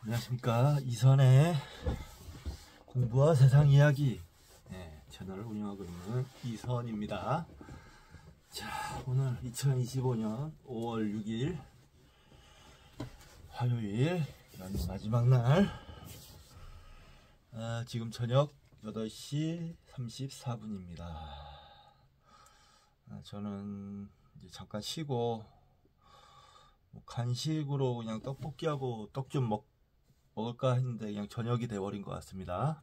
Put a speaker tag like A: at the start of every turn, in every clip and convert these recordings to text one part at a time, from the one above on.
A: 안녕하십니까. 이선의 공부와 세상 이야기 채널을 운영하고 있는 이선입니다. 자, 오늘 2025년 5월 6일 화요일 연휴 마지막 날, 지금 저녁 8시 34분입니다. 저는 이제 잠깐 쉬고 간식으로 그냥 떡볶이하고 떡 좀 먹을까 했는데 그냥 저녁이 돼버린 것 같습니다.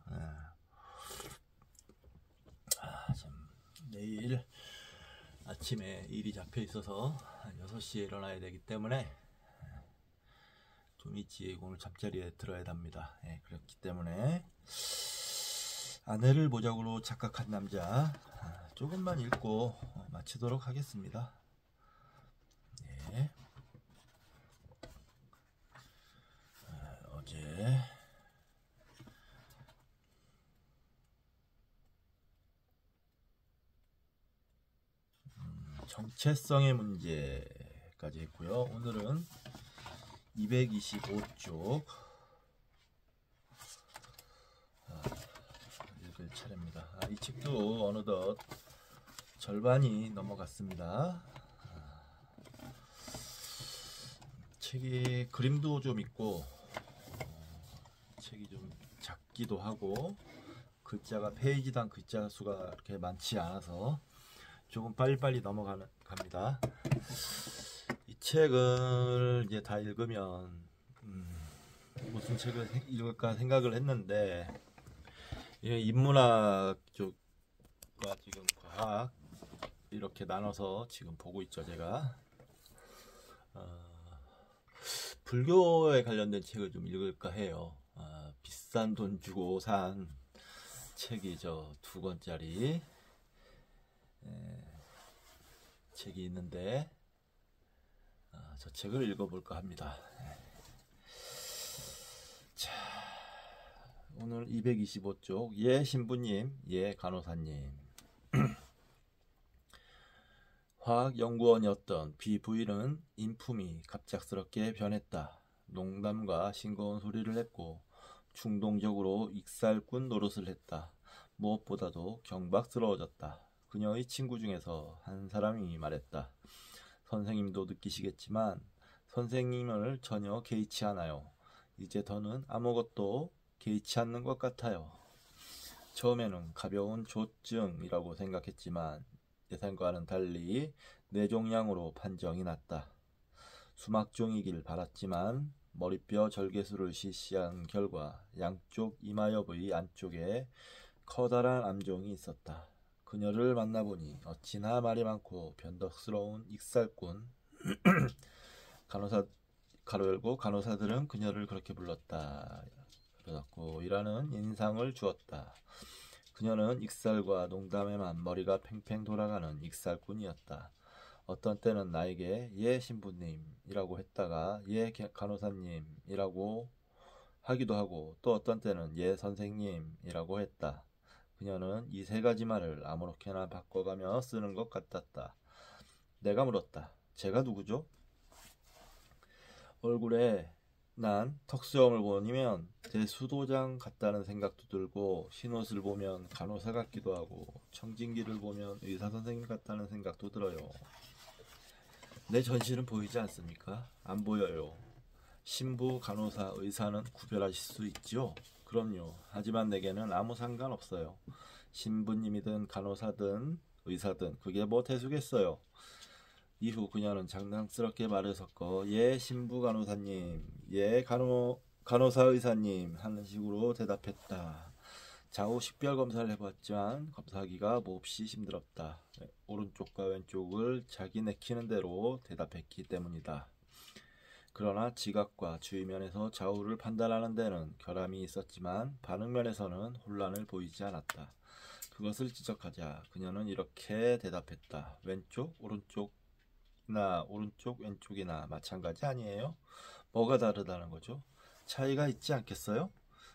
A: 지금 내일 아침에 일이 잡혀 있어서 한 6시에 일어나야 되기 때문에 좀 일찍 오늘 잠자리에 들어야 합니다. 그렇기 때문에 아내를 모적으로 착각한 남자 조금만 읽고 마치도록 하겠습니다. 어제 정체성의 문제까지 했고요. 오늘은 225쪽 읽을 차례입니다. 이 책도 어느덧 절반이 넘어갔습니다. 책이 그림도 좀 있고 책이 좀 작기도 하고 글자가 페이지당 글자 수가 그렇게 많지 않아서 조금 빨리빨리 넘어갑니다. 이 책을 이제 다 읽으면 무슨 책을 읽을까 생각을 했는데, 인문학 쪽과 지금 과학 이렇게 나눠서 지금 보고 있죠. 제가 불교에 관련된 책을 좀 읽을까 해요. 비싼 돈 주고 산 책이 저 2권짜리 책이 있는데 저 책을 읽어볼까 합니다. 자, 오늘 225쪽 예 신부님, 예 간호사님. 화학연구원이었던 비부인은 인품이 갑작스럽게 변했다. 농담과 싱거운 소리를 했고 충동적으로 익살꾼 노릇을 했다. 무엇보다도 경박스러워졌다. 그녀의 친구 중에서 한 사람이 말했다. 선생님도 느끼시겠지만 선생님을 전혀 개의치 않아요. 이제 더는 아무것도 개의치 않는 것 같아요. 처음에는 가벼운 조증이라고 생각했지만 예상과는 달리 뇌종양으로 판정이 났다. 수막종이길 바랐지만 머리뼈 절개술을 실시한 결과 양쪽 이마엽의 안쪽에 커다란 암종이 있었다. 그녀를 만나보니 어찌나 말이 많고 변덕스러운 익살꾼 간호사들은 그녀를 그렇게 불렀다. 그러고 이라는 인상을 주었다. 그녀는 익살과 농담에만 머리가 팽팽 돌아가는 익살꾼이었다. 어떤 때는 나에게 예 신부님이라고 했다가 예 간호사님이라고 하기도 하고 또 어떤 때는 예 선생님이라고 했다. 그녀는 이 3가지 말을 아무렇게나 바꿔가며 쓰는 것 같았다. 내가 물었다. 제가 누구죠? 얼굴에 난 턱수염을 보면 대수도장 같다는 생각도 들고 흰옷을 보면 간호사 같기도 하고 청진기를 보면 의사선생님 같다는 생각도 들어요. 내 전신은 보이지 않습니까? 안 보여요. 신부, 간호사, 의사는 구별하실 수 있죠? 그럼요. 하지만 내게는 아무 상관없어요. 신부님이든 간호사든 의사든 그게 뭐 대수겠어요. 이후 그녀는 장난스럽게 말을 섞어 예 신부 간호사님, 예 간호사 의사님 하는 식으로 대답했다. 좌우 식별 검사를 해봤지만 검사하기가 몹시 힘들었다. 오른쪽과 왼쪽을 자기 내키는 대로 대답했기 때문이다. 그러나 지각과 주의면에서 좌우를 판단하는 데는 결함이 있었지만 반응면에서는 혼란을 보이지 않았다. 그것을 지적하자 그녀는 이렇게 대답했다. 왼쪽, 오른쪽이나 오른쪽, 왼쪽이나 마찬가지 아니에요? 뭐가 다르다는 거죠? 차이가 있지 않겠어요?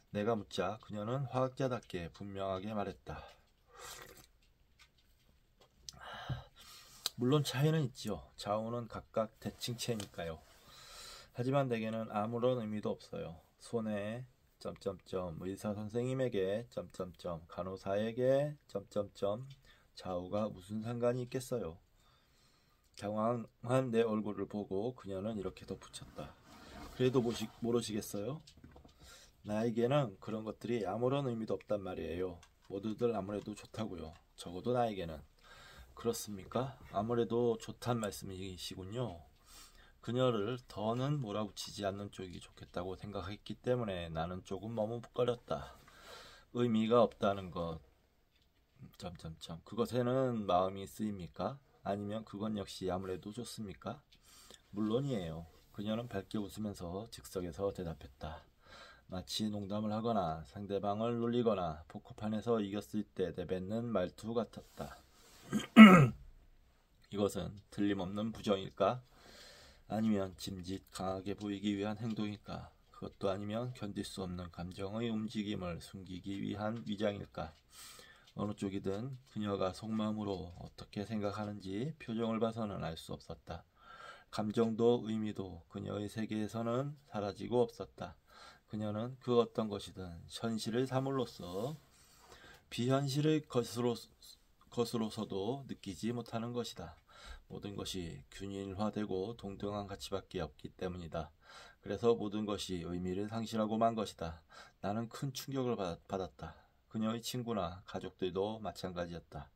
A: 내가 묻자 그녀는 화학자답게 분명하게 말했다. 물론 차이는 있지요. 좌우는 각각 대칭체니까요. 하지만 내게는 아무런 의미도 없어요. 손에 의사 선생님에게 간호사에게 좌우가 무슨 상관이 있겠어요. 당황한 내 얼굴을 보고 그녀는 이렇게 덧붙였다. 그래도 모르시겠어요? 나에게는 그런 것들이 아무런 의미도 없단 말이에요. 모두들 아무래도 좋다고요. 적어도 나에게는. 그렇습니까? 아무래도 좋단 말씀이시군요. 그녀를 더는 몰아붙이지 않는 쪽이 좋겠다고 생각했기 때문에 나는 조금 머뭇거렸다. 의미가 없다는 것. 그것에는 마음이 쓰입니까? 아니면 그건 역시 아무래도 좋습니까? 물론이에요. 그녀는 밝게 웃으면서 즉석에서 대답했다. 마치 농담을 하거나 상대방을 놀리거나 포커판에서 이겼을 때 내뱉는 말투 같았다. 이것은 틀림없는 부정일까? 아니면 짐짓 강하게 보이기 위한 행동일까? 그것도 아니면 견딜 수 없는 감정의 움직임을 숨기기 위한 위장일까? 어느 쪽이든 그녀가 속마음으로 어떻게 생각하는지 표정을 봐서는 알 수 없었다. 감정도 의미도 그녀의 세계에서는 사라지고 없었다. 그녀는 그 어떤 것이든 현실을 사물로서 비현실의 것으로서도 느끼지 못하는 것이다. 모든 것이 균일화되고 동등한 가치밖에 없기 때문이다. 그래서 모든 것이 의미를 상실하고 만 것이다. 나는 큰 충격을 받았다. 그녀의 친구나 가족들도 마찬가지였다.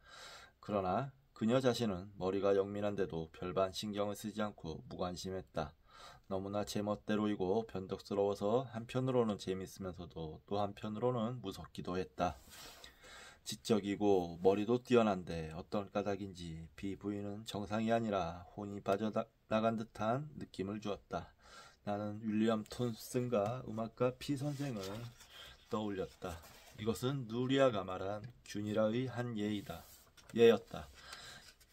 A: 그러나 그녀 자신은 머리가 영민한데도 별반 신경을 쓰지 않고 무관심했다. 너무나 제멋대로이고 변덕스러워서 한편으로는 재밌으면서도 또 한편으로는 무섭기도 했다. 지적이고 머리도 뛰어난데 어떤 까닭인지 비부인은 정상이 아니라 혼이 빠져나간 듯한 느낌을 주었다. 나는 윌리엄 톰슨과 음악가 피 선생을 떠올렸다. 이것은 누리아가 말한 균일화의 한 예였다.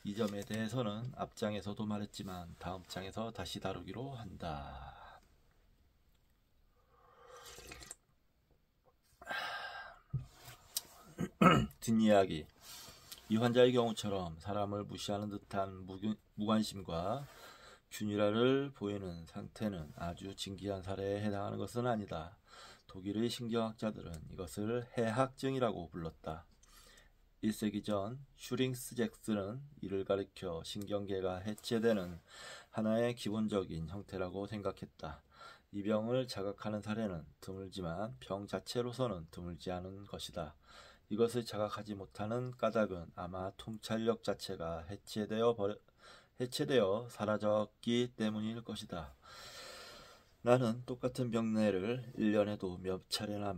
A: 이 점에 대해서는 앞장에서도 말했지만 다음 장에서 다시 다루기로 한다. 뒷이야기. 이 환자의 경우처럼 사람을 무시하는 듯한 무관심과 균일화를 보이는 상태는 아주 진기한 사례에 해당하는 것은 아니다. 독일의 신경학자들은 이것을 해학증이라고 불렀다. 1세기 전 슈링스 잭스는 이를 가리켜 신경계가 해체되는 하나의 기본적인 형태라고 생각했다. 이 병을 자각하는 사례는 드물지만 병 자체로서는 드물지 않은 것이다. 이것을 자각하지 못하는 까닭은 아마 통찰력 자체가 해체되어 사라졌기 때문일 것이다. 나는 똑같은 병례를 1년에도 몇 차례나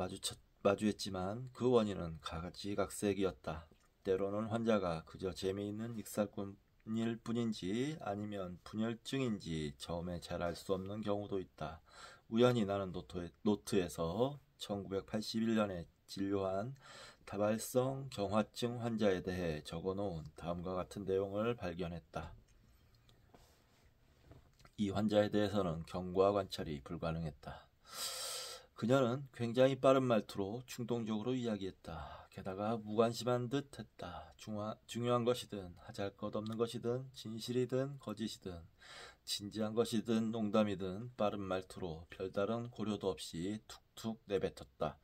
A: 마주했지만 그 원인은 가지각색이었다. 때로는 환자가 그저 재미있는 익살꾼일 뿐인지 아니면 분열증인지 처음에 잘 알 수 없는 경우도 있다. 우연히 나는 노트에서 1981년에 진료한 다발성 경화증 환자에 대해 적어놓은 다음과 같은 내용을 발견했다. 이 환자에 대해서는 경과 관찰이 불가능했다. 그녀는 굉장히 빠른 말투로 충동적으로 이야기했다. 게다가 무관심한 듯 했다. 중요한 것이든 하잘것없는 것이든 진실이든 거짓이든 진지한 것이든 농담이든 빠른 말투로 별다른 고려도 없이 툭툭 내뱉었다.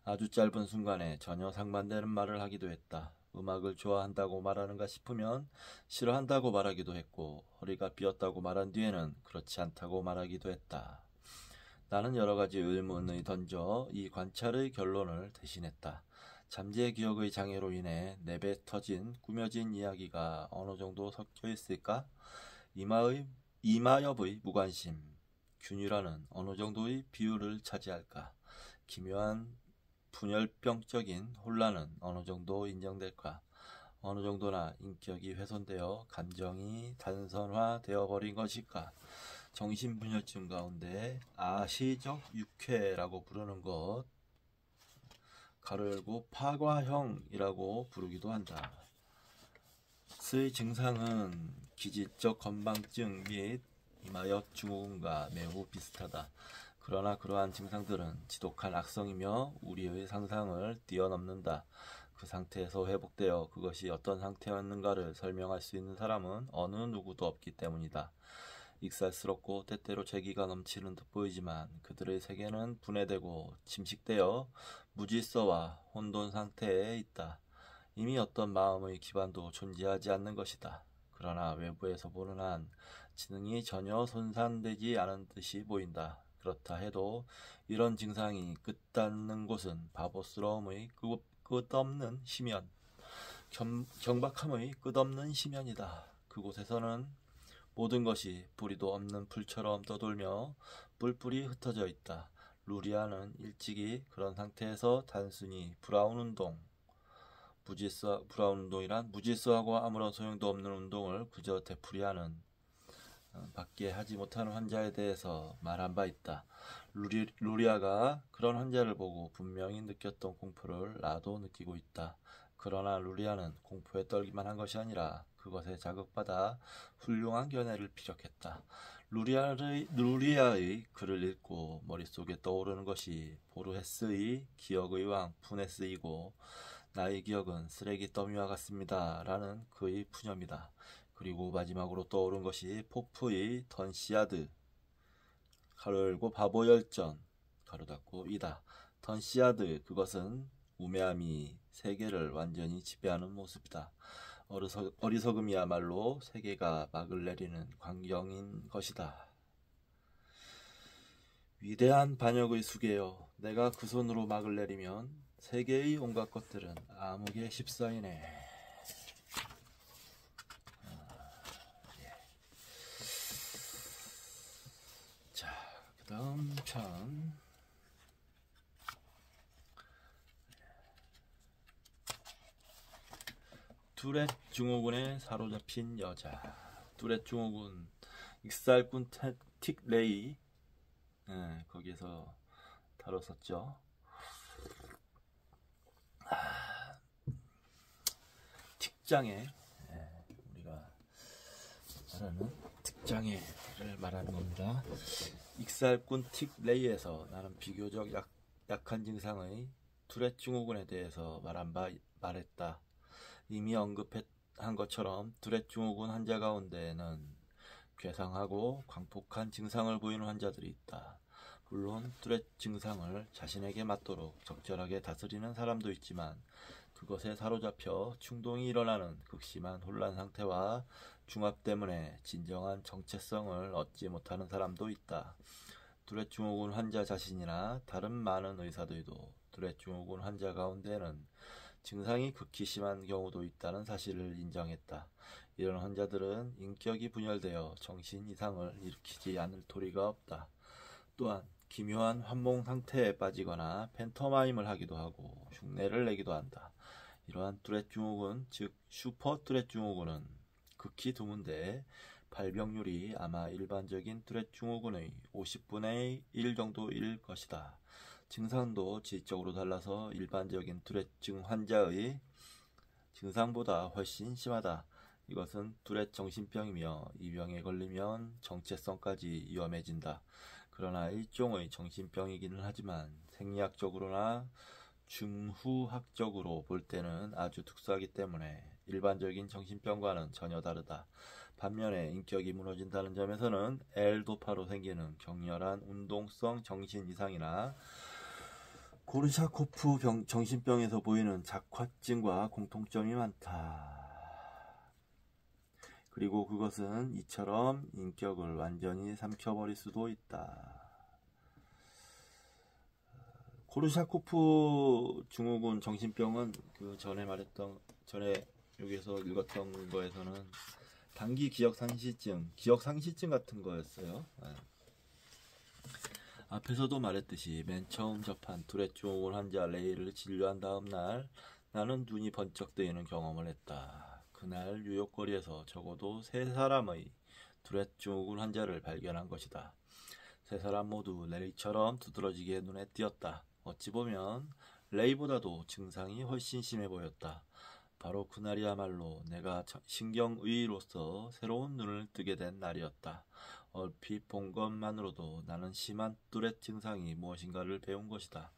A: 아주 짧은 순간에 전혀 상반되는 말을 하기도 했다. 음악을 좋아한다고 말하는가 싶으면 싫어한다고 말하기도 했고 허리가 삐었다고 말한 뒤에는 그렇지 않다고 말하기도 했다. 나는 여러 가지 의문을 던져 이 관찰의 결론을 대신했다. 잠재 기억의 장애로 인해 내뱉어진 꾸며진 이야기가 어느 정도 섞여 있을까? 이마엽의 무관심, 균일화는 어느 정도의 비율을 차지할까? 기묘한 분열병적인 혼란은 어느 정도 인정될까? 어느 정도나 인격이 훼손되어 감정이 단선화되어 버린 것일까? 정신분열증 가운데 아시적 육회라고 부르는 것, 가로 열고 파과형이라고 부르기도 한다. 의 증상은 기질적 건망증 및 이마엽 증후군과 매우 비슷하다. 그러나 그러한 증상들은 지독한 악성이며 우리의 상상을 뛰어넘는다. 그 상태에서 회복되어 그것이 어떤 상태였는가를 설명할 수 있는 사람은 어느 누구도 없기 때문이다. 익살스럽고 때때로 재기가 넘치는 듯 보이지만 그들의 세계는 분해되고 침식되어 무질서와 혼돈 상태에 있다. 이미 어떤 마음의 기반도 존재하지 않는 것이다. 그러나 외부에서 보는 한 지능이 전혀 손상되지 않은 듯이 보인다. 그렇다 해도 이런 증상이 끝닿는 곳은 바보스러움의 끝없는 심연, 경박함의 끝없는 심연이다. 그곳에서는 모든 것이 뿌리도 없는 풀처럼 떠돌며 뿔뿔이 흩어져 있다. 루리아는 일찍이 그런 상태에서 단순히 브라운 운동이란 무질서하고 아무런 소용도 없는 운동을 그저 되풀이하는 밖에 하지 못하는 환자에 대해서 말한 바 있다. 루리아가 그런 환자를 보고 분명히 느꼈던 공포를 나도 느끼고 있다. 그러나 루리아는 공포에 떨기만 한 것이 아니라 그것에 자극받아 훌륭한 견해를 피력했다. 루리아의 글을 읽고 머릿속에 떠오르는 것이 보르헤스의 기억의 왕 푸네스이고 나의 기억은 쓰레기 더미와 같습니다. 라는 그의 푸념이다. 그리고 마지막으로 떠오른 것이 포프의 던시아드 가로 열고 바보 열전 가로 닫고 이다. 던시아드 그것은 우매함이 세계를 완전히 지배하는 모습이다. 어리석음이야말로 세계가 막을 내리는 광경인 것이다. 위대한 반역의 수계여, 내가 그 손으로 막을 내리면 세계의 온갖 것들은 아무개 십사이네. 자, 그 다음 편. 두렛 증후군에 사로잡힌 여자. 두렛 증후군 익살꾼 틱 레이, 거기에서 다뤘었죠. 틱장애, 우리가 말하는 틱장애를 말하는 겁니다. 익살꾼 틱 레이에서 나는 비교적 약한 증상의 두렛 증후군에 대해서 말했다. 이미 언급한 것처럼 두렛 증후군 환자 가운데는 괴상하고 광폭한 증상을 보이는 환자들이 있다. 물론 두렛 증상을 자신에게 맞도록 적절하게 다스리는 사람도 있지만 그것에 사로잡혀 충동이 일어나는 극심한 혼란 상태와 중압 때문에 진정한 정체성을 얻지 못하는 사람도 있다. 두렛 증후군 환자 자신이나 다른 많은 의사들도 두렛 증후군 환자 가운데는 증상이 극히 심한 경우도 있다는 사실을 인정했다. 이런 환자들은 인격이 분열되어 정신 이상을 일으키지 않을 도리가 없다. 또한 기묘한 환몽 상태에 빠지거나 팬터마임을 하기도 하고 흉내를 내기도 한다. 이러한 두렛 증후군, 즉 슈퍼 두렛 증후군은 극히 드문데 발병률이 아마 일반적인 두렛 증후군의 50분의 1 정도일 것이다. 증상도 지적으로 달라서 일반적인 두렛증 환자의 증상보다 훨씬 심하다. 이것은 두렛 정신병이며 이 병에 걸리면 정체성까지 위험해진다. 그러나 일종의 정신병이기는 하지만 생리학적으로나 중후학적으로 볼 때는 아주 특수하기 때문에 일반적인 정신병과는 전혀 다르다. 반면에 인격이 무너진다는 점에서는 L도파로 생기는 격렬한 운동성 정신 이상이나 고르샤코프 정신병에서 보이는 작화증과 공통점이 많다. 그리고 그것은 이처럼 인격을 완전히 삼켜버릴 수도 있다. 코르샤코프 증후군 정신병은 그 전에 여기서 읽었던 거에서는 단기 기억상실증 같은 거였어요. 앞에서도 말했듯이 맨 처음 접한 두렛 증후군 환자 레이를 진료한 다음 날 나는 눈이 번쩍 뜨이는 경험을 했다. 그날 뉴욕거리에서 적어도 3사람의 두렛 증후군 환자를 발견한 것이다. 3사람 모두 레이처럼 두드러지게 눈에 띄었다. 어찌 보면 레이보다도 증상이 훨씬 심해 보였다. 바로 그날이야말로 내가 신경의로서 새로운 눈을 뜨게 된 날이었다. 얼핏 본 것만으로도 나는 심한 두렛 증상이 무엇인가를 배운 것이다.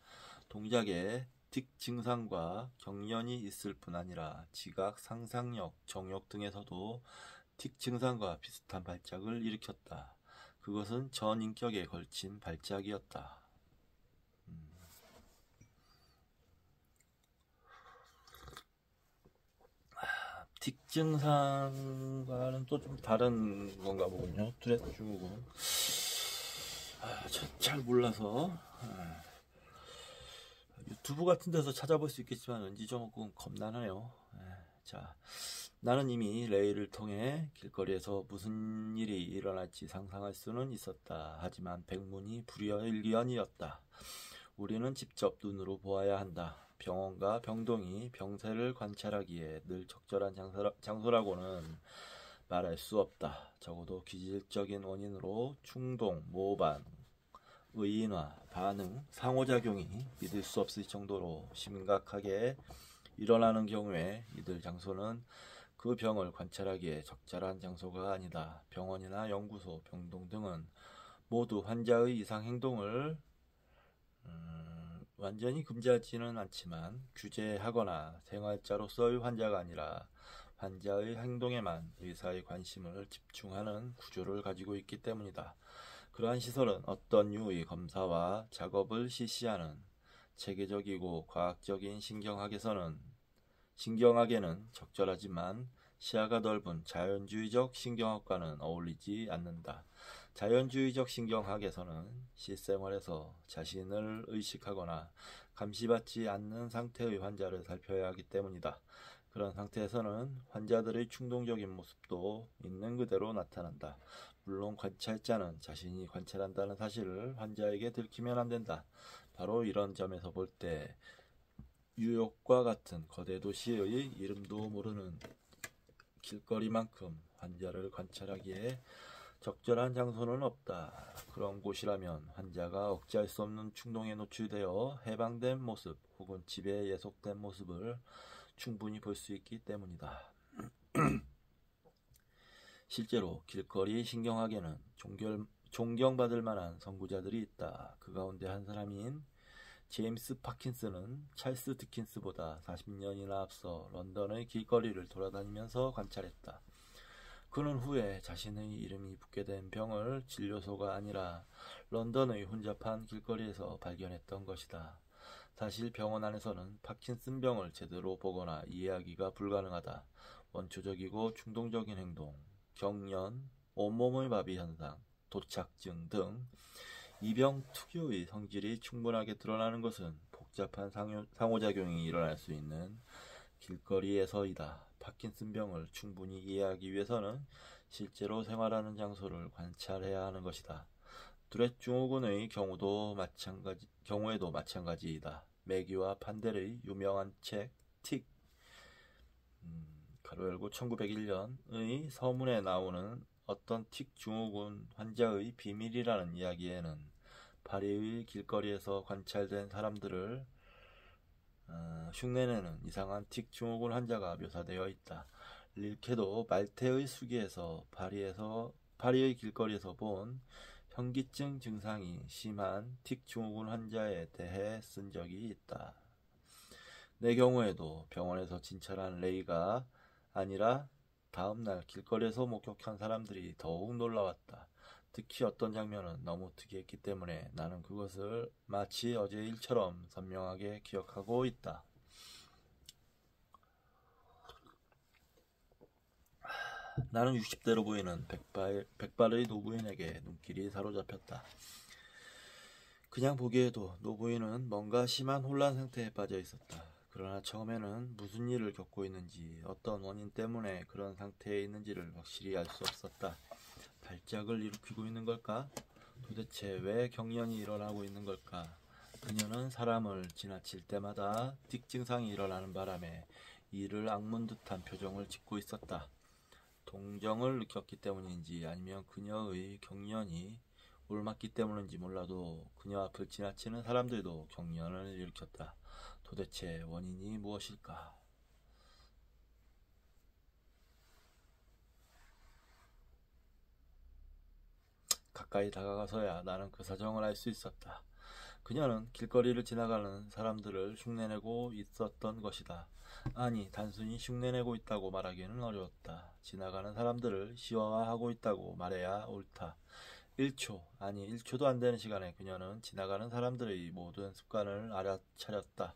A: 동작에 틱 증상과 경련이 있을 뿐 아니라 지각, 상상력, 정욕 등에서도 틱 증상과 비슷한 발작을 일으켰다. 그것은 전 인격에 걸친 발작이었다. 틱 증상과는 또 좀 다른 건가 보군요. 투렛 증후군. 잘 몰라서 유튜브 같은 데서 찾아볼 수 있겠지만 왠지 조금 겁나네요. 자, 나는 이미 레이를 통해 길거리에서 무슨 일이 일어날지 상상할 수는 있었다. 하지만 백문이 불여일견이었다. 우리는 직접 눈으로 보아야 한다. 병원과 병동이 병세를 관찰하기에 늘 적절한 장소라고는 말할 수 없다. 적어도 기질적인 원인으로 충동, 모반, 의인화, 반응, 상호작용이 믿을 수 없을 정도로 심각하게 일어나는 경우에 이들 장소는 그 병을 관찰하기에 적절한 장소가 아니다. 병원이나 연구소, 병동 등은 모두 환자의 이상 행동을 완전히 금지하지는 않지만 규제하거나 생활자로서의 환자가 아니라 환자의 행동에만 의사의 관심을 집중하는 구조를 가지고 있기 때문이다. 그러한 시설은 어떤 류의 검사와 작업을 실시하는 체계적이고 과학적인 신경학에는 적절하지만 시야가 넓은 자연주의적 신경학과는 어울리지 않는다. 자연주의적 신경학에서는 실생활에서 자신을 의식하거나 감시받지 않는 상태의 환자를 살펴야 하기 때문이다. 그런 상태에서는 환자들의 충동적인 모습도 있는 그대로 나타난다. 물론 관찰자는 자신이 관찰한다는 사실을 환자에게 들키면 안 된다. 바로 이런 점에서 볼 때 뉴욕과 같은 거대 도시의 이름도 모르는 길거리만큼 환자를 관찰하기에 적절한 장소는 없다. 그런 곳이라면 환자가 억제할 수 없는 충동에 노출되어 해방된 모습 혹은 집에 예속된 모습을 충분히 볼 수 있기 때문이다. 실제로 길거리 신경학에는 존경받을 만한 선구자들이 있다. 그 가운데 한 사람인 제임스 파킨스는 찰스 디킨스보다 40년이나 앞서 런던의 길거리를 돌아다니면서 관찰했다. 그는 후에 자신의 이름이 붙게 된 병을 진료소가 아니라 런던의 혼잡한 길거리에서 발견했던 것이다. 사실 병원 안에서는 파킨슨 병을 제대로 보거나 이해하기가 불가능하다. 원초적이고 충동적인 행동, 경련, 온몸의 마비 현상, 도착증 등 이 병 특유의 성질이 충분하게 드러나는 것은 복잡한 상호작용이 일어날 수 있는 길거리에서이다. 파킨슨병을 충분히 이해하기 위해서는 실제로 생활하는 장소를 관찰해야 하는 것이다. 투렛 증후군의 경우에도 마찬가지이다. 매기와 판델의 유명한 책 틱, 가로 열고 1901년의 서문에 나오는 어떤 틱 증후군 환자의 비밀이라는 이야기에는 파리의 길거리에서 관찰된 사람들을 흉내내는 이상한 틱 증후군 환자가 묘사되어 있다. 릴케도 말테의 수기에서 파리의 길거리에서 본 현기증 증상이 심한 틱 증후군 환자에 대해 쓴 적이 있다. 내 경우에도 병원에서 진찰한 레이가 아니라 다음날 길거리에서 목격한 사람들이 더욱 놀라웠다. 특히 어떤 장면은 너무 특이했기 때문에 나는 그것을 마치 어제 일처럼 선명하게 기억하고 있다. 나는 60대로 보이는 백발의 노부인에게 눈길이 사로잡혔다. 그냥 보기에도 노부인은 뭔가 심한 혼란 상태에 빠져 있었다. 그러나 처음에는 무슨 일을 겪고 있는지, 어떤 원인 때문에 그런 상태에 있는지를 확실히 알 수 없었다. 발작을 일으키고 있는 걸까? 도대체 왜 경련이 일어나고 있는 걸까? 그녀는 사람을 지나칠 때마다 틱 증상이 일어나는 바람에 이를 악문 듯한 표정을 짓고 있었다. 동정을 느꼈기 때문인지 아니면 그녀의 경련이 올맞기 때문인지 몰라도 그녀 앞을 지나치는 사람들도 경련을 일으켰다. 도대체 원인이 무엇일까? 가까이 다가가서야 나는 그 사정을 알 수 있었다. 그녀는 길거리를 지나가는 사람들을 흉내내고 있었던 것이다. 아니, 단순히 흉내내고 있다고 말하기는 어려웠다. 지나가는 사람들을 시화하고 있다고 말해야 옳다. 1초, 아니 1초도 안 되는 시간에 그녀는 지나가는 사람들의 모든 습관을 알아차렸다.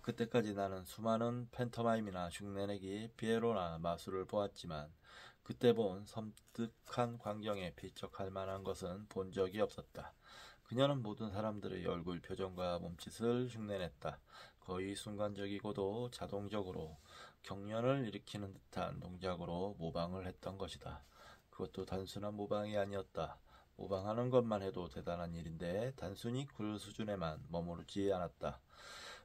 A: 그때까지 나는 수많은 팬터마임이나 흉내내기, 피에로나 마술을 보았지만 그때 본 섬뜩한 광경에 필적할 만한 것은 본 적이 없었다. 그녀는 모든 사람들의 얼굴 표정과 몸짓을 흉내냈다. 거의 순간적이고도 자동적으로 경련을 일으키는 듯한 동작으로 모방을 했던 것이다. 그것도 단순한 모방이 아니었다. 모방하는 것만 해도 대단한 일인데 단순히 그 수준에만 머무르지 않았다.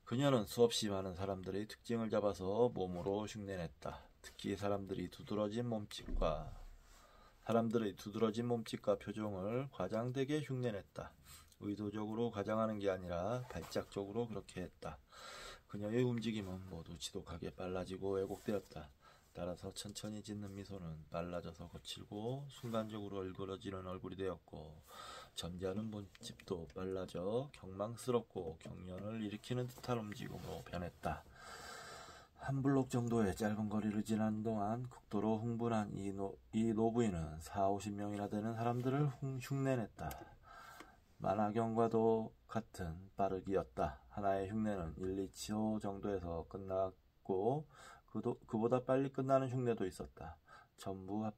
A: 그녀는 수없이 많은 사람들의 특징을 잡아서 몸으로 흉내냈다. 특히 사람들의 두드러진 몸짓과 표정을 과장되게 흉내냈다. 의도적으로 과장하는 게 아니라 발작적으로 그렇게 했다. 그녀의 움직임은 모두 지독하게 빨라지고 왜곡되었다. 따라서 천천히 짓는 미소는 빨라져서 거칠고 순간적으로 얼그러지는 얼굴이 되었고 점잖은 몸집도 빨라져 경망스럽고 경련을 일으키는 듯한 움직임으로 변했다. 한 블록 정도의 짧은 거리를 지나는 동안 극도로 흥분한 이 노부인은 40~50명이나 되는 사람들을 흉내냈다. 만화경과도 같은 빠르기였다. 하나의 흉내는 1~2초 정도에서 끝났고 그보다 빨리 끝나는 흉내도 있었다. 전부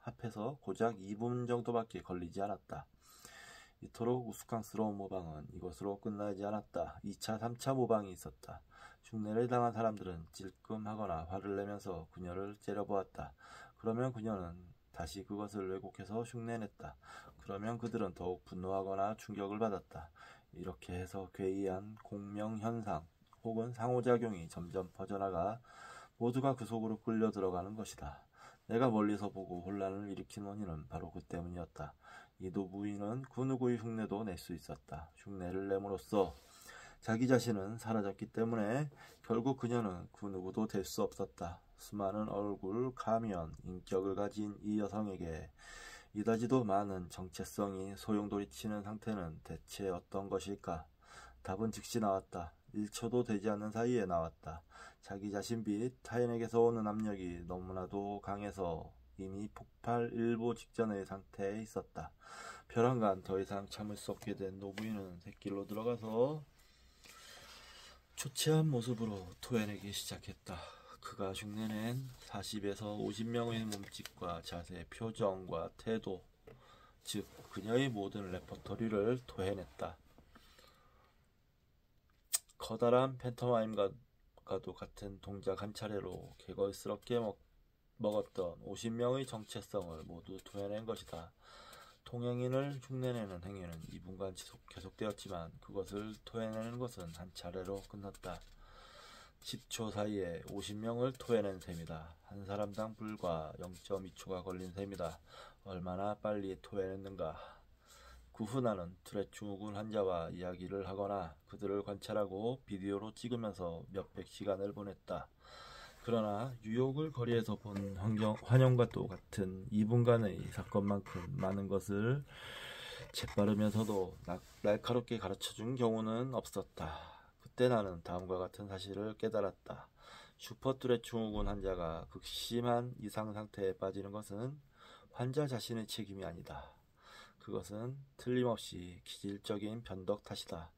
A: 합해서 고작 2분 정도밖에 걸리지 않았다. 이토록 우스꽝스러운 모방은 이것으로 끝나지 않았다. 2차, 3차 모방이 있었다. 흉내를 당한 사람들은 찔끔하거나 화를 내면서 그녀를 째려보았다. 그러면 그녀는 다시 그것을 왜곡해서 흉내냈다. 그러면 그들은 더욱 분노하거나 충격을 받았다. 이렇게 해서 괴이한 공명현상 혹은 상호작용이 점점 퍼져나가 모두가 그 속으로 끌려 들어가는 것이다. 내가 멀리서 보고 혼란을 일으킨 원인은 바로 그 때문이었다. 이 노부인은 그 누구의 흉내도 낼 수 있었다. 흉내를 내므로써 자기 자신은 사라졌기 때문에 결국 그녀는 그 누구도 될 수 없었다. 수많은 얼굴, 가면, 인격을 가진 이 여성에게 이다지도 많은 정체성이 소용돌이치는 상태는 대체 어떤 것일까? 답은 즉시 나왔다. 1초도 되지 않는 사이에 나왔다. 자기 자신 및 타인에게서 오는 압력이 너무나도 강해서 이미 폭발 일보 직전의 상태에 있었다. 벼랑간 더 이상 참을 수 없게 된 노부인은 샛길로 들어가서 초췌한 모습으로 토해내기 시작했다. 그가 흉내낸 40~50명의 몸짓과 자세, 표정과 태도, 즉 그녀의 모든 레퍼토리를 토해냈다. 커다란 팬터마임과도 같은 동작 한 차례로 개걸스럽게 먹었던 50명의 정체성을 모두 토해낸 것이다. 통행인을 흉내내는 행위는 2분간 계속되었지만 그것을 토해내는 것은 한 차례로 끝났다. 10초 사이에 50명을 토해낸 셈이다. 한 사람당 불과 0.2초가 걸린 셈이다. 얼마나 빨리 토해냈는가. 그 후 나는 투렛 증후군 환자와 이야기를 하거나 그들을 관찰하고 비디오로 찍으면서 몇백 시간을 보냈다. 그러나 뉴욕을 거리에서 본 환영과 또 같은 2분간의 사건만큼 많은 것을 재빠르면서도 날카롭게 가르쳐준 경우는 없었다. 그때 나는 다음과 같은 사실을 깨달았다. 슈퍼투렛 증후군 환자가 극심한 이상 상태에 빠지는 것은 환자 자신의 책임이 아니다. 그것은 틀림없이 기질적인 변덕 탓이다.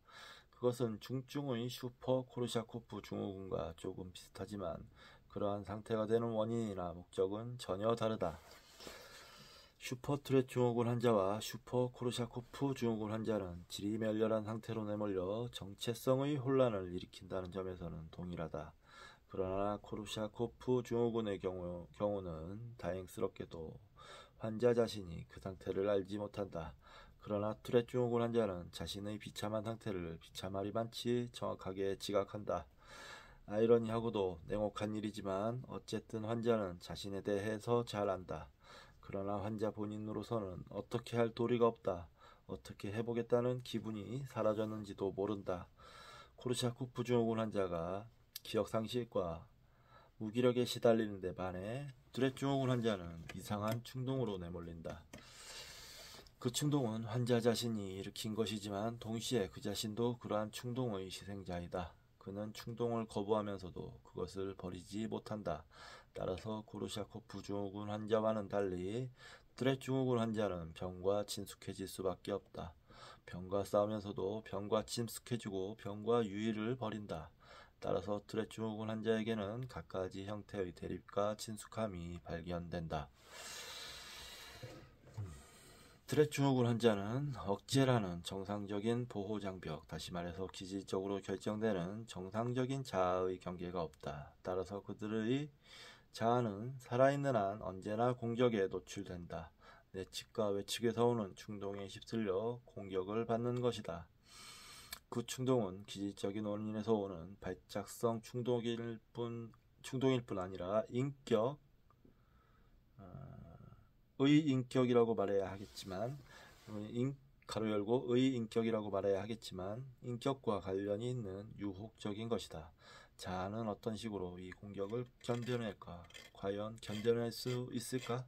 A: 그것은 중증의 슈퍼 코르샤코프 증후군과 조금 비슷하지만 그러한 상태가 되는 원인이나 목적은 전혀 다르다. 슈퍼투렛 증후군 환자와 슈퍼 코르샤코프 증후군 환자는 질이 멸렬한 상태로 내몰려 정체성의 혼란을 일으킨다는 점에서는 동일하다. 그러나 코르샤코프 증후군의 경우는 다행스럽게도 환자 자신이 그 상태를 알지 못한다. 그러나 투렛 증후군 환자는 자신의 비참한 상태를 비참하리만치 정확하게 지각한다. 아이러니하고도 냉혹한 일이지만 어쨌든 환자는 자신에 대해서 잘 안다. 그러나 환자 본인으로서는 어떻게 할 도리가 없다. 어떻게 해보겠다는 기분이 사라졌는지도 모른다. 코르샤코프 증후군 환자가 기억상실과 무기력에 시달리는 데 반해 투렛 증후군 환자는 이상한 충동으로 내몰린다. 그 충동은 환자 자신이 일으킨 것이지만 동시에 그 자신도 그러한 충동의 희생자이다. 그는 충동을 거부하면서도 그것을 버리지 못한다. 따라서 고르샤코프 증후군 환자와는 달리 투렛 증후군 환자는 병과 친숙해질 수밖에 없다. 병과 싸우면서도 병과 친숙해지고 병과 유의를 버린다. 따라서 투렛 증후군 환자에게는 갖가지 형태의 대립과 친숙함이 발견된다. 투렛 증후군 환자는 억제라는 정상적인 보호장벽, 다시 말해서 기질적으로 결정되는 정상적인 자아의 경계가 없다. 따라서 그들의 자아는 살아있는 한 언제나 공격에 노출된다. 내측과 외측에서 오는 충동에 휩쓸려 공격을 받는 것이다. 그 충동은 기질적인 원인에서 오는 발작성 충동일 뿐 아니라 인격이라고 말해야 하겠지만, 가로 열고 의 인격이라고 말해야 하겠지만, 인격과 관련이 있는 유혹적인 것이다. 자아는 어떤 식으로 이 공격을 견뎌낼까? 과연 견뎌낼 수 있을까?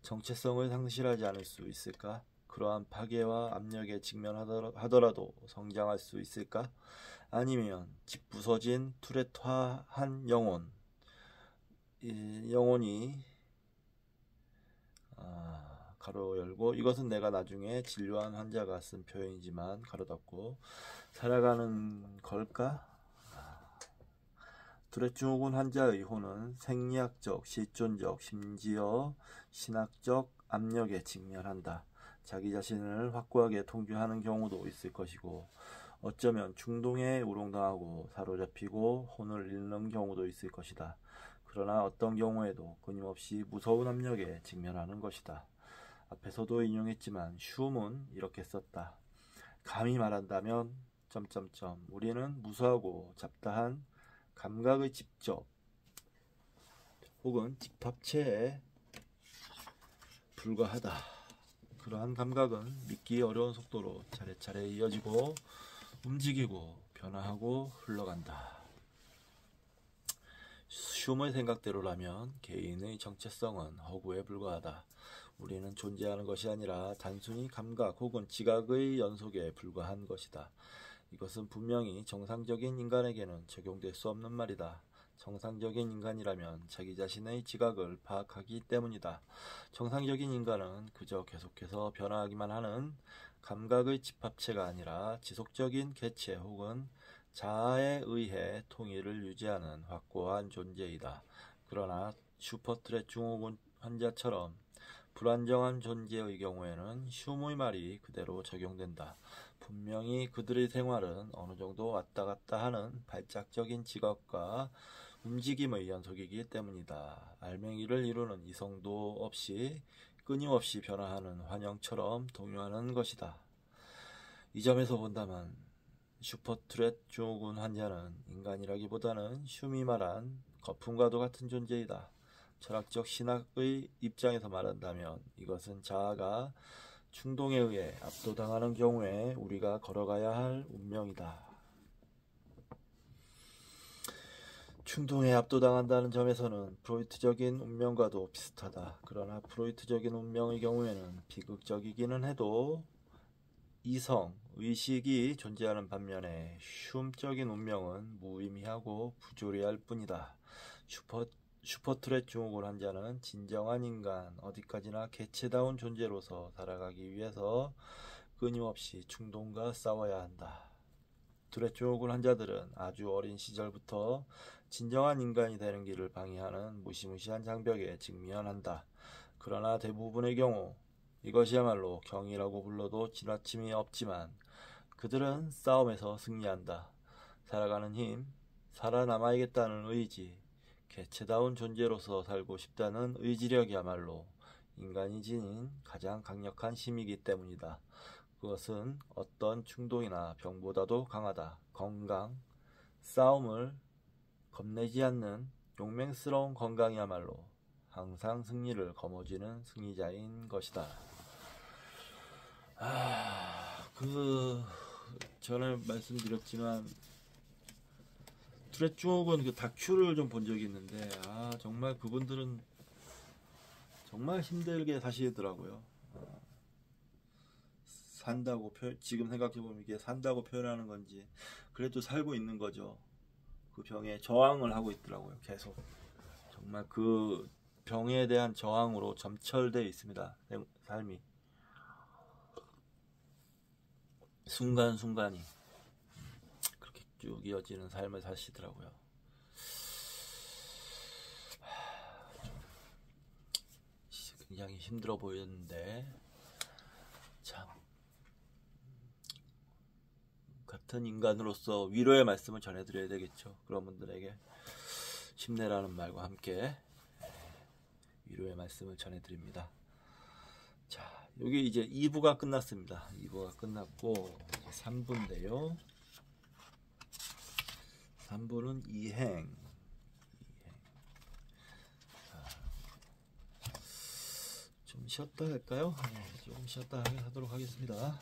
A: 정체성을 상실하지 않을 수 있을까? 그러한 파괴와 압력에 직면하더라도 성장할 수 있을까? 아니면 짓부서진 투렛화한 영혼이 가로 열고, 이것은 내가 나중에 진료한 환자가 쓴 표현이지만 가로 닫고, 살아가는 걸까? 투렛 증후군 환자의 혼은 생리학적, 실존적, 심지어 신학적 압력에 직면한다. 자기 자신을 확고하게 통제하는 경우도 있을 것이고, 어쩌면 충동에 우롱당하고 사로잡히고 혼을 잃는 경우도 있을 것이다. 그러나 어떤 경우에도 끊임없이 무서운 압력에 직면하는 것이다. 앞에서도 인용했지만 쿰은 이렇게 썼다. 감히 말한다면 우리는 무수하고 잡다한 감각의 집적 혹은 집합체에 불과하다. 그러한 감각은 믿기 어려운 속도로 차례차례 이어지고 움직이고 변화하고 흘러간다. 쿰의 생각대로라면 개인의 정체성은 허구에 불과하다. 우리는 존재하는 것이 아니라 단순히 감각 혹은 지각의 연속에 불과한 것이다. 이것은 분명히 정상적인 인간에게는 적용될 수 없는 말이다. 정상적인 인간이라면 자기 자신의 지각을 파악하기 때문이다. 정상적인 인간은 그저 계속해서 변화하기만 하는 감각의 집합체가 아니라 지속적인 개체 혹은 자아에 의해 통일을 유지하는 확고한 존재이다. 그러나 슈퍼투렛 증후군 환자처럼 불안정한 존재의 경우에는 쿰의 말이 그대로 적용된다. 분명히 그들의 생활은 어느 정도 왔다 갔다 하는 발작적인 직업과 움직임의 연속이기 때문이다. 알맹이를 이루는 이성도 없이 끊임없이 변화하는 환영처럼 동요하는 것이다. 이 점에서 본다면 슈퍼투렛 증후군 환자는 인간이라기보다는 쿰이 말한 거품과도 같은 존재이다. 철학적 신학의 입장에서 말한다면 이것은 자아가 충동에 의해 압도당하는 경우에 우리가 걸어가야 할 운명이다. 충동에 압도당한다는 점에서는 프로이트적인 운명과도 비슷하다. 그러나 프로이트적인 운명의 경우에는 비극적이기는 해도 이성, 의식이 존재하는 반면에 쿰적인 운명은 무의미하고 부조리할 뿐이다. 슈퍼투렛 증후군 환자는 진정한 인간, 어디까지나 개체다운 존재로서 살아가기 위해서 끊임없이 충동과 싸워야 한다. 투렛 증후군 환자들은 아주 어린 시절부터 진정한 인간이 되는 길을 방해하는 무시무시한 장벽에 직면한다. 그러나 대부분의 경우 이것이야말로 경이라고 불러도 지나침이 없지만 그들은 싸움에서 승리한다. 살아가는 힘, 살아남아야겠다는 의지, 개체다운 존재로서 살고 싶다는 의지력이야말로 인간이 지닌 가장 강력한 힘이기 때문이다. 그것은 어떤 충동이나 병보다도 강하다. 건강, 싸움을 겁내지 않는 용맹스러운 건강이야말로 항상 승리를 거머쥐는 승리자인 것이다. 전에 말씀드렸지만 투렛 증후군 그 다큐를 좀 본 적이 있는데 정말 그분들은 정말 힘들게 사시더라고요. 산다고 지금 생각해보면 이게 산다고 표현하는 건지 그래도 살고 있는 거죠. 그 병에 저항을 하고 있더라고요. 계속 정말 그 병에 대한 저항으로 점철되어 있습니다. 내 삶이 순간순간이 그렇게 쭉 이어지는 삶을 사시더라고요. 굉장히 힘들어 보이는데 참 같은 인간으로서 위로의 말씀을 전해드려야 되겠죠. 그런 분들에게 힘내라는 말과 함께 위로의 말씀을 전해드립니다. 자, 여기 이제 2부가 끝났습니다. 2부가 끝났고 이제 3부인데요. 3부는 이행. 좀 쉬었다 할까요? 네, 좀 쉬었다 하도록 하겠습니다.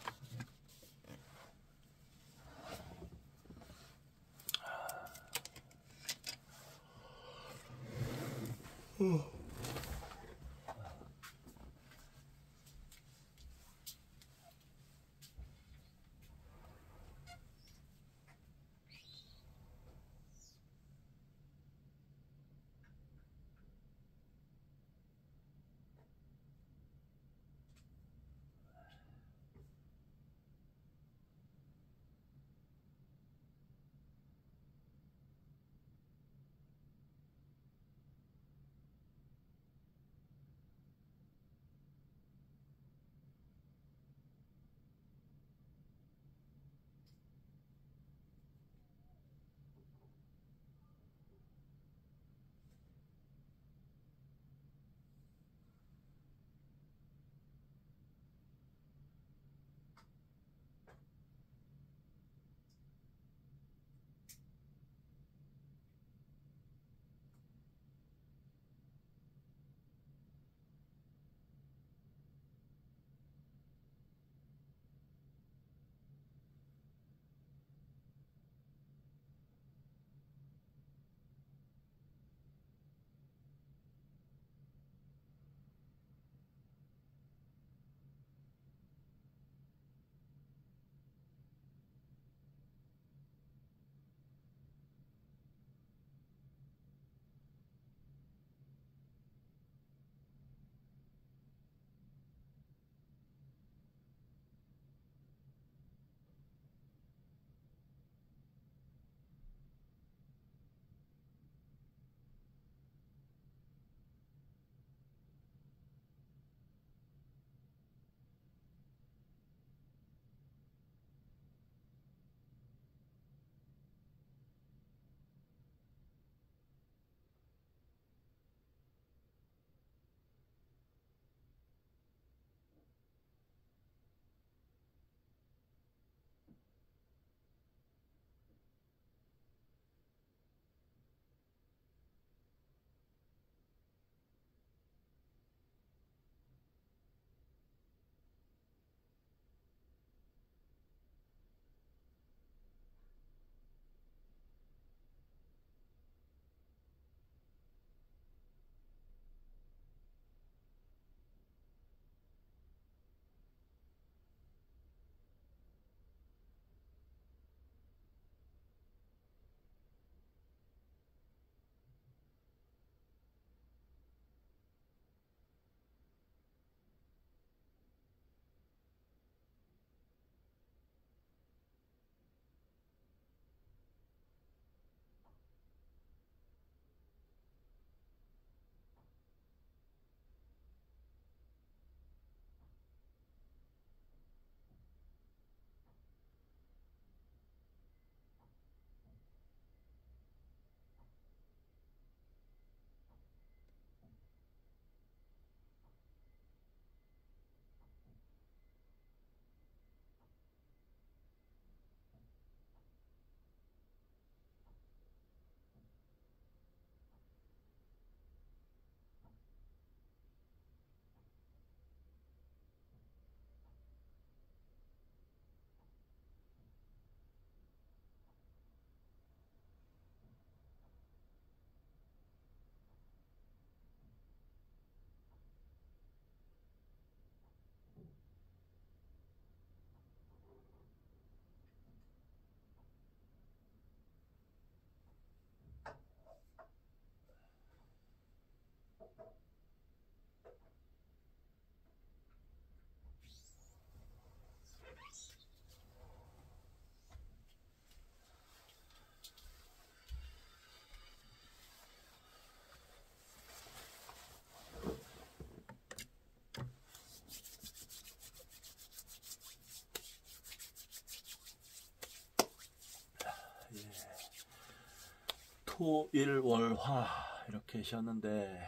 A: 토, 일, 월, 화 이렇게 쉬었는데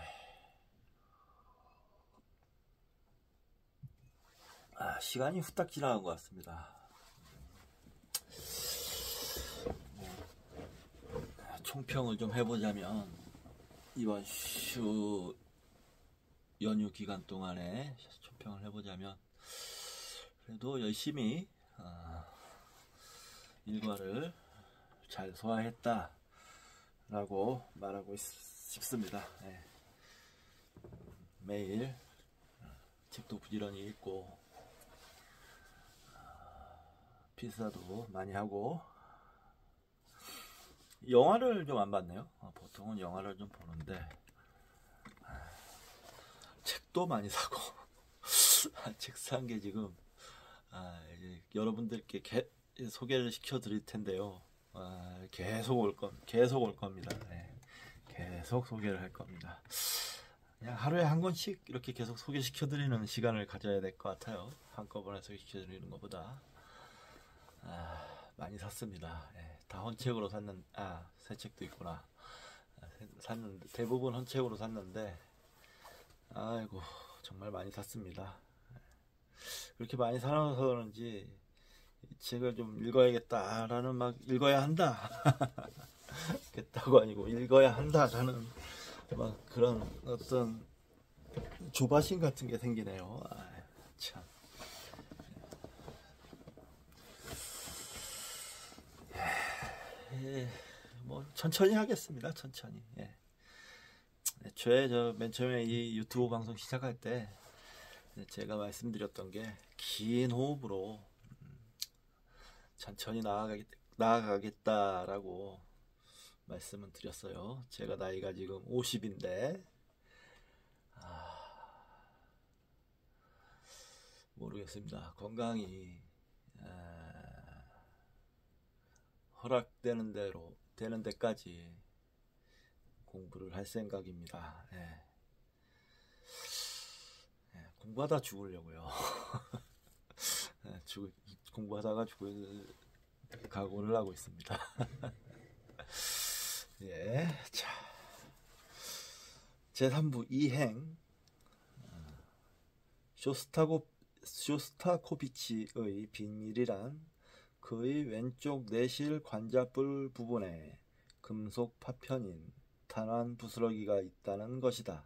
A: 시간이 후딱 지나간 것 같습니다. 총평을 좀 해보자면 이번 연휴 기간 동안에 총평을 해보자면 그래도 열심히 일과를 잘 소화했다 라고 말하고 싶습니다. 네. 매일 책도 부지런히 읽고 필사도 많이 하고 영화를 좀 안 봤네요. 보통은 영화를 좀 보는데 책도 많이 사고 책 산 게 지금 이제 여러분들께 소개를 시켜 드릴 텐데요. 계속 올 겁니다. 네. 계속 소개를 할 겁니다. 그냥 하루에 한 권씩 이렇게 계속 소개시켜 드리는 시간을 가져야 될 것 같아요. 한꺼번에 소개시켜 드리는 것보다. 많이 샀습니다. 예, 다 헌책으로 새 책도 있구나. 샀는데, 대부분 헌책으로 샀는데, 아이고, 정말 많이 샀습니다. 그렇게 많이 사놔서 그런지, 이 책을 좀 읽어야겠다라는 읽어야 한다. 겠다고 아니고, 읽어야 한다라는 그런 어떤 조바심 같은 게 생기네요. 참. 천천히 하겠습니다. 천천히. 예. 애초에 맨 처음에 이 유튜브 방송 시작할 때 제가 말씀드렸던 게 긴 호흡으로 천천히 나아가겠다라고 말씀을 드렸어요. 제가 나이가 지금 50인데 모르겠습니다. 건강이 허락되는 데까지 공부를 할 생각입니다. 예. 공부하다 죽으려고요. 공부하다가 죽을 각오를 하고 있습니다. 예, 자, 제3부 이행 쇼스타코비치의 비밀이란 그의 왼쪽 내실 관자뿔 부분에 금속 파편인 탄환 부스러기가 있다는 것이다.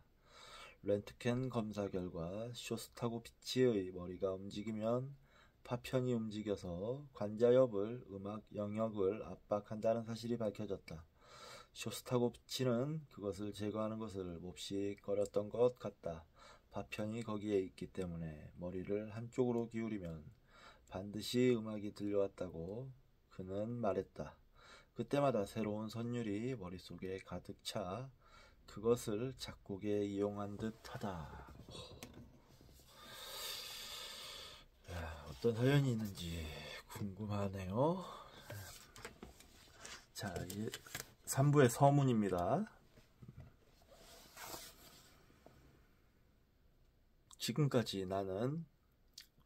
A: 렌트겐 검사 결과 쇼스타코비치의 머리가 움직이면 파편이 움직여서 관자엽을 음악 영역을 압박한다는 사실이 밝혀졌다. 쇼스타코비치는 그것을 제거하는 것을 몹시 꺼렸던 것 같다. 파편이 거기에 있기 때문에 머리를 한쪽으로 기울이면 반드시 음악이 들려왔다고 그는 말했다. 그때마다 새로운 선율이 머릿속에 가득 차 그것을 작곡에 이용한 듯하다. 어떤 사연이 있는지 궁금하네요. 자, 3부의 서문입니다. 지금까지 나는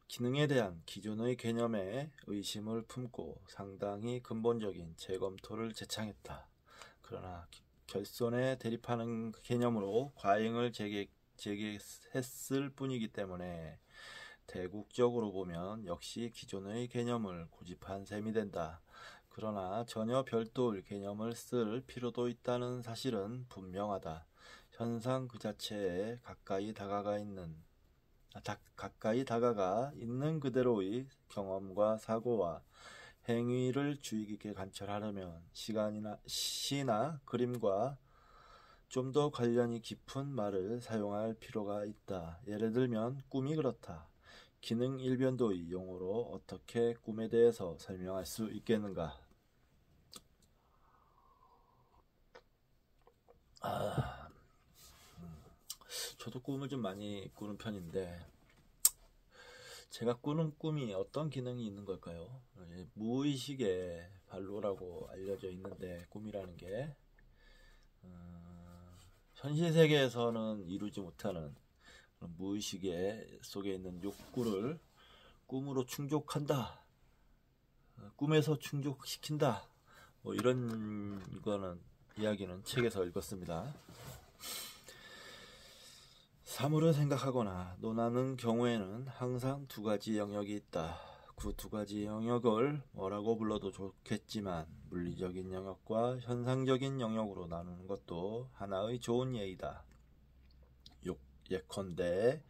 A: 기능에 대한 기존의 개념에 의심을 품고 상당히 근본적인 재검토를 제창했다. 그러나 결손에 대립하는 개념으로 과잉을 제기했을 뿐이기 때문에 대국적으로 보면 역시 기존의 개념을 고집한 셈이 된다. 그러나 전혀 별도의 개념을 쓸 필요도 있다는 사실은 분명하다. 현상 그 자체에 가까이 다가가 있는 그대로의 경험과 사고와 행위를 주의 깊게 관찰하려면 시나 그림과 좀 더 관련이 깊은 말을 사용할 필요가 있다. 예를 들면 꿈이 그렇다. 기능 일변도의 용어로 어떻게 꿈에 대해서 설명할 수 있겠는가? 저도 꿈을 좀 많이 꾸는 편인데 제가 꾸는 꿈이 어떤 기능이 있는 걸까요? 무의식의 발로라고 알려져 있는데 꿈이라는 게 현실 세계에서는 이루지 못하는 무의식 속에 있는 욕구를 꿈으로 충족한다. 꿈에서 충족시킨다. 이런 거는 이야기는 책에서 읽었습니다. 사물을 생각하거나 논하는 경우에는 항상 두 가지 영역이 있다. 그 두 가지 영역을 뭐라고 불러도 좋겠지만 물리적인 영역과 현상적인 영역으로 나누는 것도 하나의 좋은 예이다. 예컨대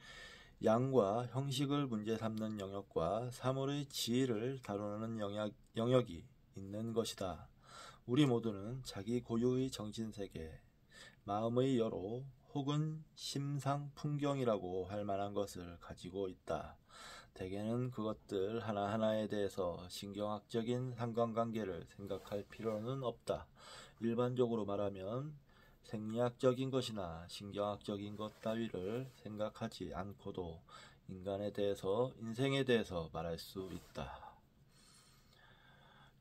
A: 양과 형식을 문제 삼는 영역과 사물의 지위를 다루는 영역이 있는 것이다. 우리 모두는 자기 고유의 정신세계, 마음의 여로 혹은 심상 풍경이라고 할 만한 것을 가지고 있다. 대개는 그것들 하나하나에 대해서 신경학적인 상관관계를 생각할 필요는 없다. 일반적으로 말하면 생리학적인 것이나 신경학적인 것 따위를 생각하지 않고도 인간에 대해서, 인생에 대해서 말할 수 있다.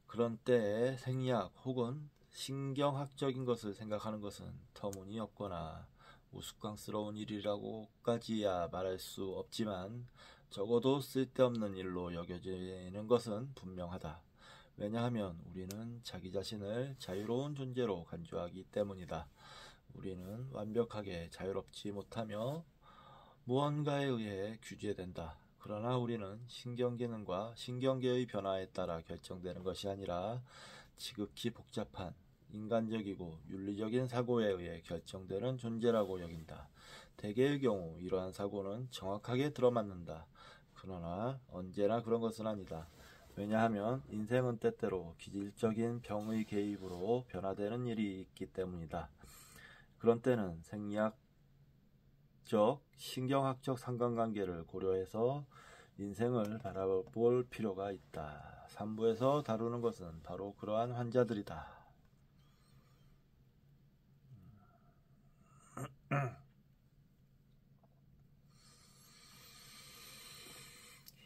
A: 그런 때에 생리학 혹은 신경학적인 것을 생각하는 것은 터무니없거나 우스꽝스러운 일이라고까지야 말할 수 없지만 적어도 쓸데없는 일로 여겨지는 것은 분명하다. 왜냐하면 우리는 자기 자신을 자유로운 존재로 간주하기 때문이다. 우리는 완벽하게 자유롭지 못하며 무언가에 의해 규제된다. 그러나 우리는 신경기능과 신경계의 변화에 따라 결정되는 것이 아니라 지극히 복잡한 인간적이고 윤리적인 사고에 의해 결정되는 존재라고 여긴다. 대개의 경우 이러한 사고는 정확하게 들어맞는다. 그러나 언제나 그런 것은 아니다. 왜냐하면 인생은 때때로 기질적인 병의 개입으로 변화되는 일이 있기 때문이다. 그런 때는 생리학적, 신경학적 상관관계를 고려해서 인생을 바라볼 필요가 있다. 3부에서 다루는 것은 바로 그러한 환자들이다.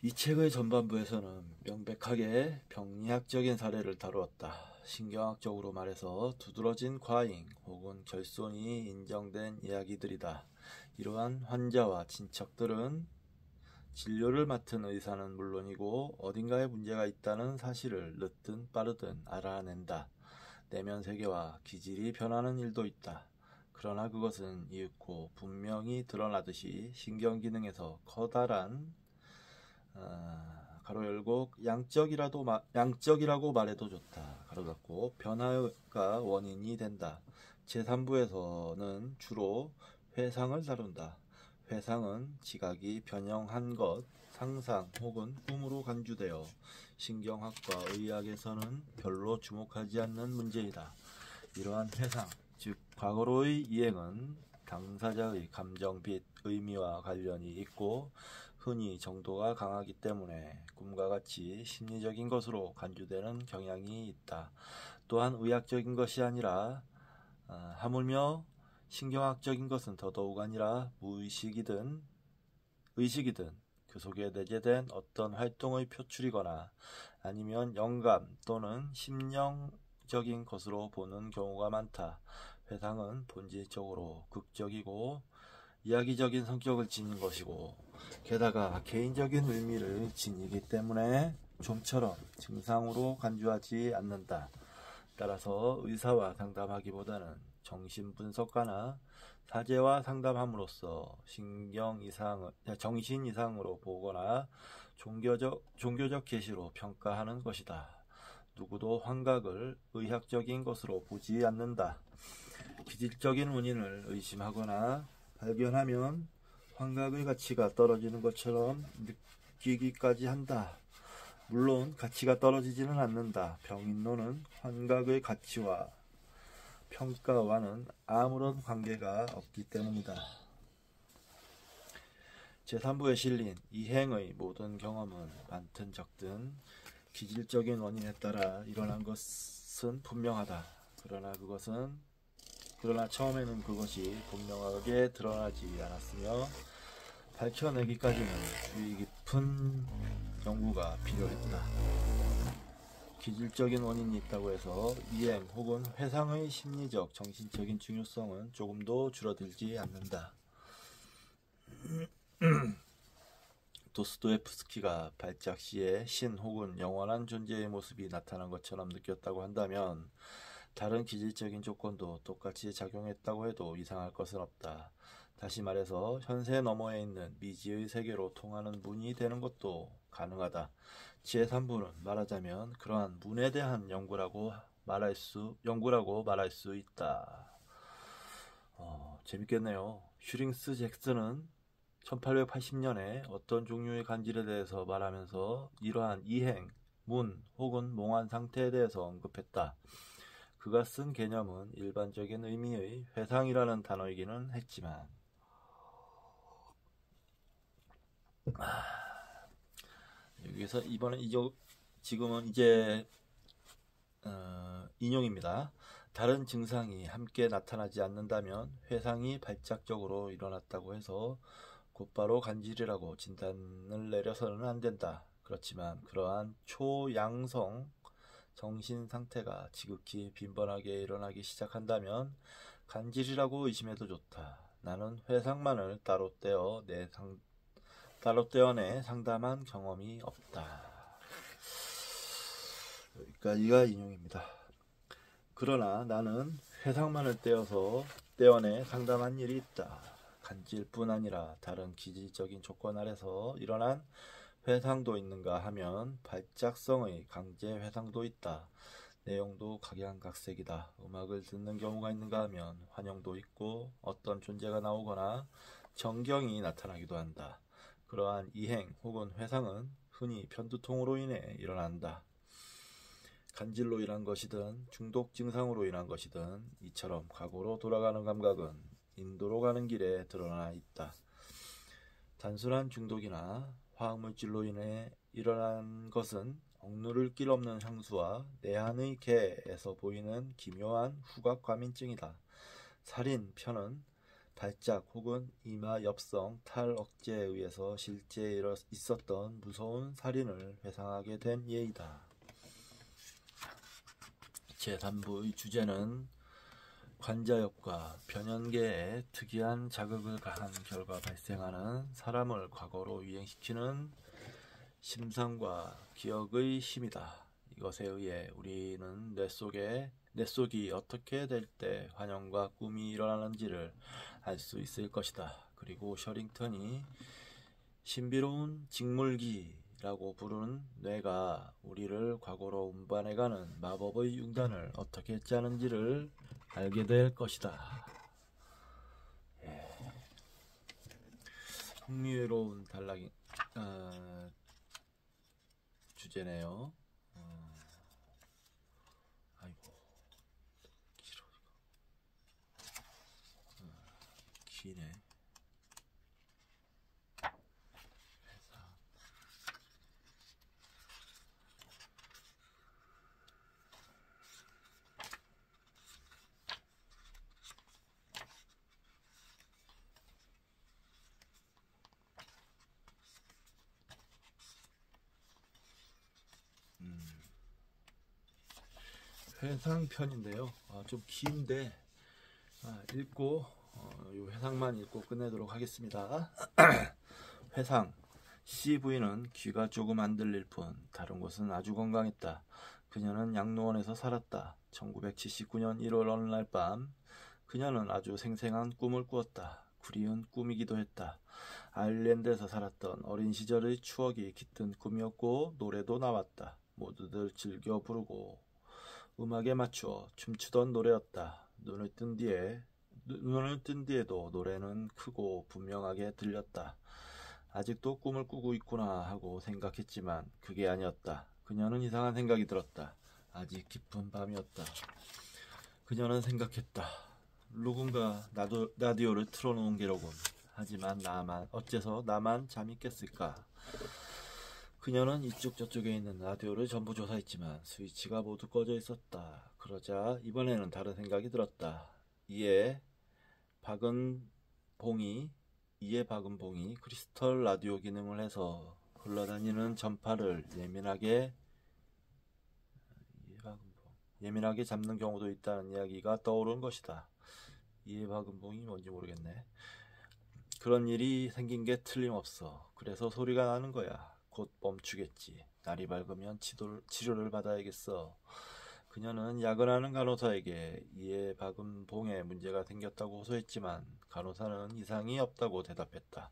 A: 이 책의 전반부에서는 명백하게 병리학적인 사례를 다루었다. 신경학적으로 말해서 두드러진 과잉 혹은 결손이 인정된 이야기들이다. 이러한 환자와 친척들은 진료를 맡은 의사는 물론이고 어딘가에 문제가 있다는 사실을 늦든 빠르든 알아낸다. 내면 세계와 기질이 변하는 일도 있다. 그러나 그것은 이윽고 분명히 드러나듯이 신경기능에서 커다란 가로 열고 양적이라고 말해도 좋다. 가로 닫고 변화가 원인이 된다. 제3부에서는 주로 회상을 다룬다. 회상은 지각이 변형한 것, 상상 혹은 꿈으로 간주되어 신경학과 의학에서는 별로 주목하지 않는 문제이다. 이러한 회상, 즉 과거로의 이행은 당사자의 감정 및 의미와 관련이 있고 흔히 정도가 강하기 때문에 꿈과 같이 심리적인 것으로 간주되는 경향이 있다. 또한 의학적인 것이 아니라 하물며 신경학적인 것은 더더욱 아니라 무의식이든 의식이든 그 속에 내재된 어떤 활동의 표출이거나 아니면 영감 또는 심령적인 것으로 보는 경우가 많다. 회상은 본질적으로 극적이고 이야기적인 성격을 지닌 것이고 게다가 개인적인 의미를 지니기 때문에 좀처럼 증상으로 간주하지 않는다. 따라서 의사와 상담하기보다는 정신분석가나 사제와 상담함으로써 정신 이상으로 보거나 종교적 계시로 평가하는 것이다. 누구도 환각을 의학적인 것으로 보지 않는다. 기질적인 원인을 의심하거나 발견하면 환각의 가치가 떨어지는 것처럼 느끼기까지 한다. 물론 가치가 떨어지지는 않는다. 병인론은 환각의 가치와 평가와는 아무런 관계가 없기 때문이다. 제3부에 실린 이행의 모든 경험은 많든 적든 기질적인 원인에 따라 일어난 것은 분명하다. 그러나 처음에는 그것이 분명하게 드러나지 않았으며 밝혀내기까지는 주의 깊은 연구가 필요했다. 기질적인 원인이 있다고 해서 이행 혹은 회상의 심리적, 정신적인 중요성은 조금도 줄어들지 않는다. 도스토옙스키가 발작 시에 신 혹은 영원한 존재의 모습이 나타난 것처럼 느꼈다고 한다면 다른 기질적인 조건도 똑같이 작용했다고 해도 이상할 것은 없다. 다시 말해서 현세 너머에 있는 미지의 세계로 통하는 문이 되는 것도 가능하다. 제3부는 말하자면 그러한 문에 대한 연구라고 말할 수 있다. 재밌겠네요. 슈링스 잭슨은 1880년에 어떤 종류의 간질에 대해서 말하면서 이러한 이행, 문 혹은 몽환 상태에 대해서 언급했다. 그가 쓴 개념은 일반적인 의미의 회상이라는 단어이기는 했지만 여기서 지금은 이제 인용입니다. 다른 증상이 함께 나타나지 않는다면 회상이 발작적으로 일어났다고 해서 곧바로 간질이라고 진단을 내려서는 안 된다. 그렇지만 그러한 초양성 정신 상태가 지극히 빈번하게 일어나기 시작한다면 간질이라고 의심해도 좋다. 나는 회상만을 따로 떼어내 상담한 경험이 없다. 여기까지가 인용입니다. 그러나 나는 회상만을 떼어내 상담한 일이 있다. 간질뿐 아니라 다른 기질적인 조건 아래서 일어난 회상도 있는가 하면 발작성의 강제 회상도 있다. 내용도 각양각색이다. 음악을 듣는 경우가 있는가 하면 환영도 있고 어떤 존재가 나오거나 정경이 나타나기도 한다. 그러한 이행 혹은 회상은 흔히 편두통으로 인해 일어난다. 간질로 인한 것이든 중독 증상으로 인한 것이든 이처럼 과거로 돌아가는 감각은 인도로 가는 길에 드러나 있다. 단순한 중독이나 화학물질로 인해 일어난 것은 억누를 길 없는 향수와 내한의 개에서 보이는 기묘한 후각과민증이다. 살인 편은 발작 혹은 이마 엽성 탈 억제에 의해서 실제 있었던 무서운 살인을 회상하게 된 예이다. 제3부의 주제는 관자역과 변연계에 특이한 자극을 가한 결과 발생하는 사람을 과거로 유행시키는 심상과 기억의 힘이다. 이것에 의해 우리는 뇌 속이 어떻게 될 때 환영과 꿈이 일어나는지를 알 수 있을 것이다. 그리고 셔링턴이 신비로운 직물기라고 부르는 뇌가 우리를 과거로 운반해가는 마법의 융단을 어떻게 짜는지를 알게 될 것이다. 흥미로운 주제네요. 아이고 길어 이거. 기네. 회상편인데요. 좀 긴데 읽고 이 회상만 읽고 끝내도록 하겠습니다. 회상. CV는 귀가 조금 안 들릴 뿐 다른 곳은 아주 건강했다. 그녀는 양로원에서 살았다. 1979년 1월 어느 날 밤 그녀는 아주 생생한 꿈을 꾸었다. 그리운 꿈이기도 했다. 아일랜드에서 살았던 어린 시절의 추억이 깃든 꿈이었고 노래도 나왔다. 모두들 즐겨 부르고 음악에 맞추어 춤추던 노래였다. 눈을 뜬 뒤에도 노래는 크고 분명하게 들렸다. 아직도 꿈을 꾸고 있구나 하고 생각했지만 그게 아니었다. 그녀는 이상한 생각이 들었다. 아직 깊은 밤이었다. 그녀는 생각했다. 누군가 라디오를 틀어놓은 게로군. 하지만 어째서 나만 잠이 깼을까? 그녀는 이쪽 저쪽에 있는 라디오를 전부 조사했지만 스위치가 모두 꺼져 있었다. 그러자 이번에는 다른 생각이 들었다. 이에 박은 봉이 크리스털 라디오 기능을 해서 흘러다니는 전파를 예민하게 잡는 경우도 있다는 이야기가 떠오른 것이다. 이에 박은 봉이 뭔지 모르겠네. 그런 일이 생긴 게 틀림없어. 그래서 소리가 나는 거야. 곧 멈추겠지. 날이 밝으면 치료를 받아야겠어. 그녀는 야근하는 간호사에게 이에 박은 봉에 문제가 생겼다고 호소했지만 간호사는 이상이 없다고 대답했다.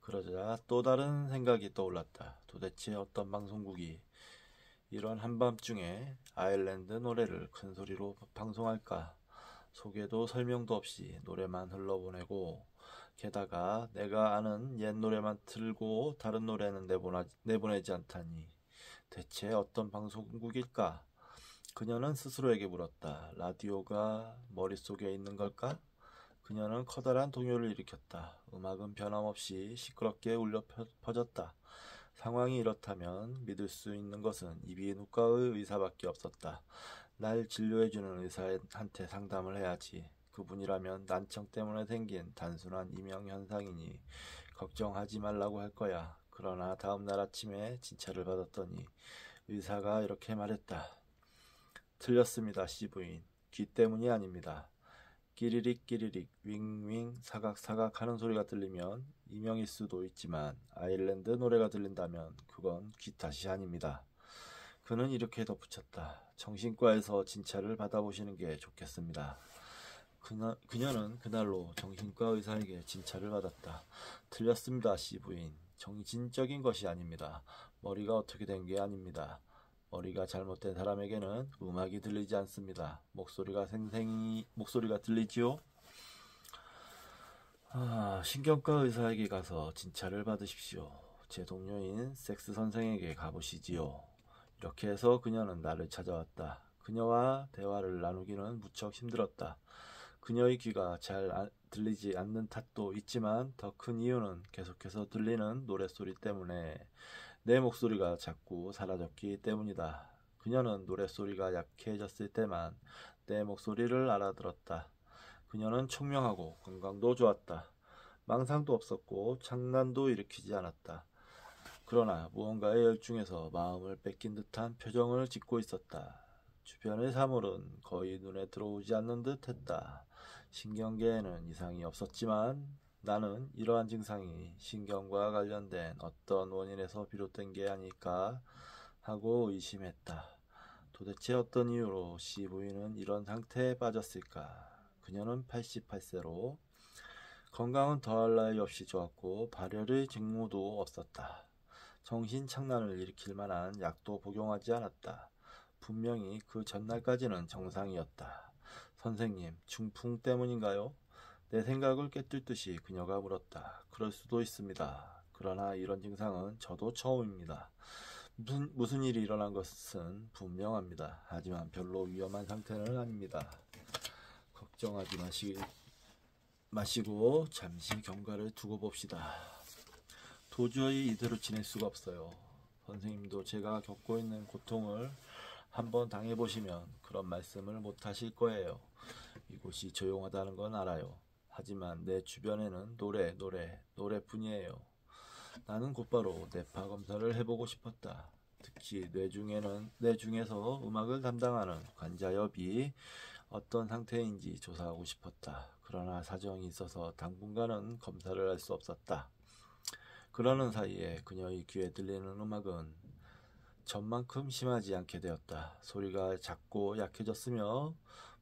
A: 그러자 또 다른 생각이 떠올랐다. 도대체 어떤 방송국이 이런 한밤중에 아일랜드 노래를 큰 소리로 방송할까? 소개도 설명도 없이 노래만 흘러보내고 게다가 내가 아는 옛 노래만 틀고 다른 노래는 내보내지 않다니 대체 어떤 방송국일까? 그녀는 스스로에게 물었다. 라디오가 머릿속에 있는 걸까? 그녀는 커다란 동요를 일으켰다. 음악은 변함없이 시끄럽게 울려 퍼졌다. 상황이 이렇다면 믿을 수 있는 것은 이비인후과의 의사밖에 없었다. 날 진료해주는 의사한테 상담을 해야지. 그분이라면 난청 때문에 생긴 단순한 이명현상이니 걱정하지 말라고 할 거야. 그러나 다음 날 아침에 진찰을 받았더니 의사가 이렇게 말했다. 틀렸습니다, 씨부인. 귀 때문이 아닙니다. 끼리릭 끼리릭 윙윙 사각사각 하는 소리가 들리면 이명일 수도 있지만 아일랜드 노래가 들린다면 그건 귀 탓이 아닙니다. 그는 이렇게 덧붙였다. 정신과에서 진찰을 받아보시는 게 좋겠습니다. 그녀는 그날로 정신과 의사에게 진찰을 받았다. 틀렸습니다, 씨부인. 정신적인 것이 아닙니다. 머리가 어떻게 된 게 아닙니다. 머리가 잘못된 사람에게는 음악이 들리지 않습니다. 목소리가 들리지요? 신경과 의사에게 가서 진찰을 받으십시오. 제 동료인 섹스 선생에게 가보시지요. 이렇게 해서 그녀는 나를 찾아왔다. 그녀와 대화를 나누기는 무척 힘들었다. 그녀의 귀가 잘 들리지 않는 탓도 있지만 더 큰 이유는 계속해서 들리는 노랫소리 때문에 내 목소리가 자꾸 사라졌기 때문이다. 그녀는 노랫소리가 약해졌을 때만 내 목소리를 알아들었다. 그녀는 총명하고 건강도 좋았다. 망상도 없었고 장난도 일으키지 않았다. 그러나 무언가에 열중해서 마음을 뺏긴 듯한 표정을 짓고 있었다. 주변의 사물은 거의 눈에 들어오지 않는 듯 했다. 신경계에는 이상이 없었지만 나는 이러한 증상이 신경과 관련된 어떤 원인에서 비롯된 게 아닐까 하고 의심했다. 도대체 어떤 이유로 씨 부인은 이런 상태에 빠졌을까? 그녀는 88세로 건강은 더할 나위 없이 좋았고 발열의 징후도 없었다. 정신착란을 일으킬 만한 약도 복용하지 않았다. 분명히 그 전날까지는 정상이었다. 선생님, 중풍 때문인가요? 내 생각을 꿰뚫듯이 그녀가 물었다. 그럴 수도 있습니다. 그러나 이런 증상은 저도 처음입니다. 무슨 일이 일어난 것은 분명합니다. 하지만 별로 위험한 상태는 아닙니다. 걱정하지 마시고 잠시 경과를 두고 봅시다. 도저히 이대로 지낼 수가 없어요. 선생님도 제가 겪고 있는 고통을 한번 당해보시면 그런 말씀을 못 하실 거예요. 이곳이 조용하다는 건 알아요. 하지만 내 주변에는 노래뿐이에요. 나는 곧바로 뇌파 검사를 해보고 싶었다. 특히 뇌 중에서 음악을 담당하는 관자엽이 어떤 상태인지 조사하고 싶었다. 그러나 사정이 있어서 당분간은 검사를 할 수 없었다. 그러는 사이에 그녀의 귀에 들리는 음악은 전만큼 심하지 않게 되었다. 소리가 작고 약해졌으며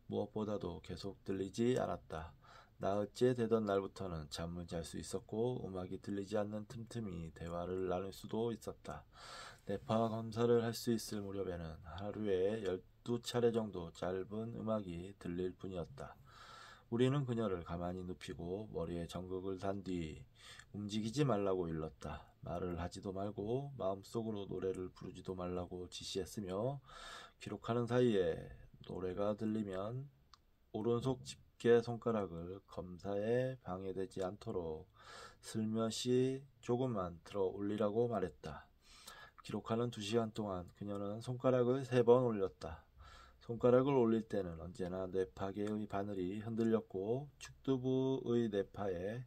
A: 무엇보다도 계속 들리지 않았다. 나흘째 되던 날부터는 잠을 잘 수 있었고 음악이 들리지 않는 틈틈이 대화를 나눌 수도 있었다. 뇌파 검사를 할 수 있을 무렵에는 하루에 12차례 정도 짧은 음악이 들릴 뿐이었다. 우리는 그녀를 가만히 눕히고 머리에 전극을 단 뒤 움직이지 말라고 일렀다. 말을 하지도 말고 마음속으로 노래를 부르지도 말라고 지시했으며 기록하는 사이에 노래가 들리면 오른손 집게 손가락을 검사에 방해되지 않도록 슬며시 조금만 들어 올리라고 말했다. 기록하는 2시간 동안 그녀는 손가락을 3번 올렸다. 손가락을 올릴 때는 언제나 뇌파계의 바늘이 흔들렸고 축두부의 뇌파에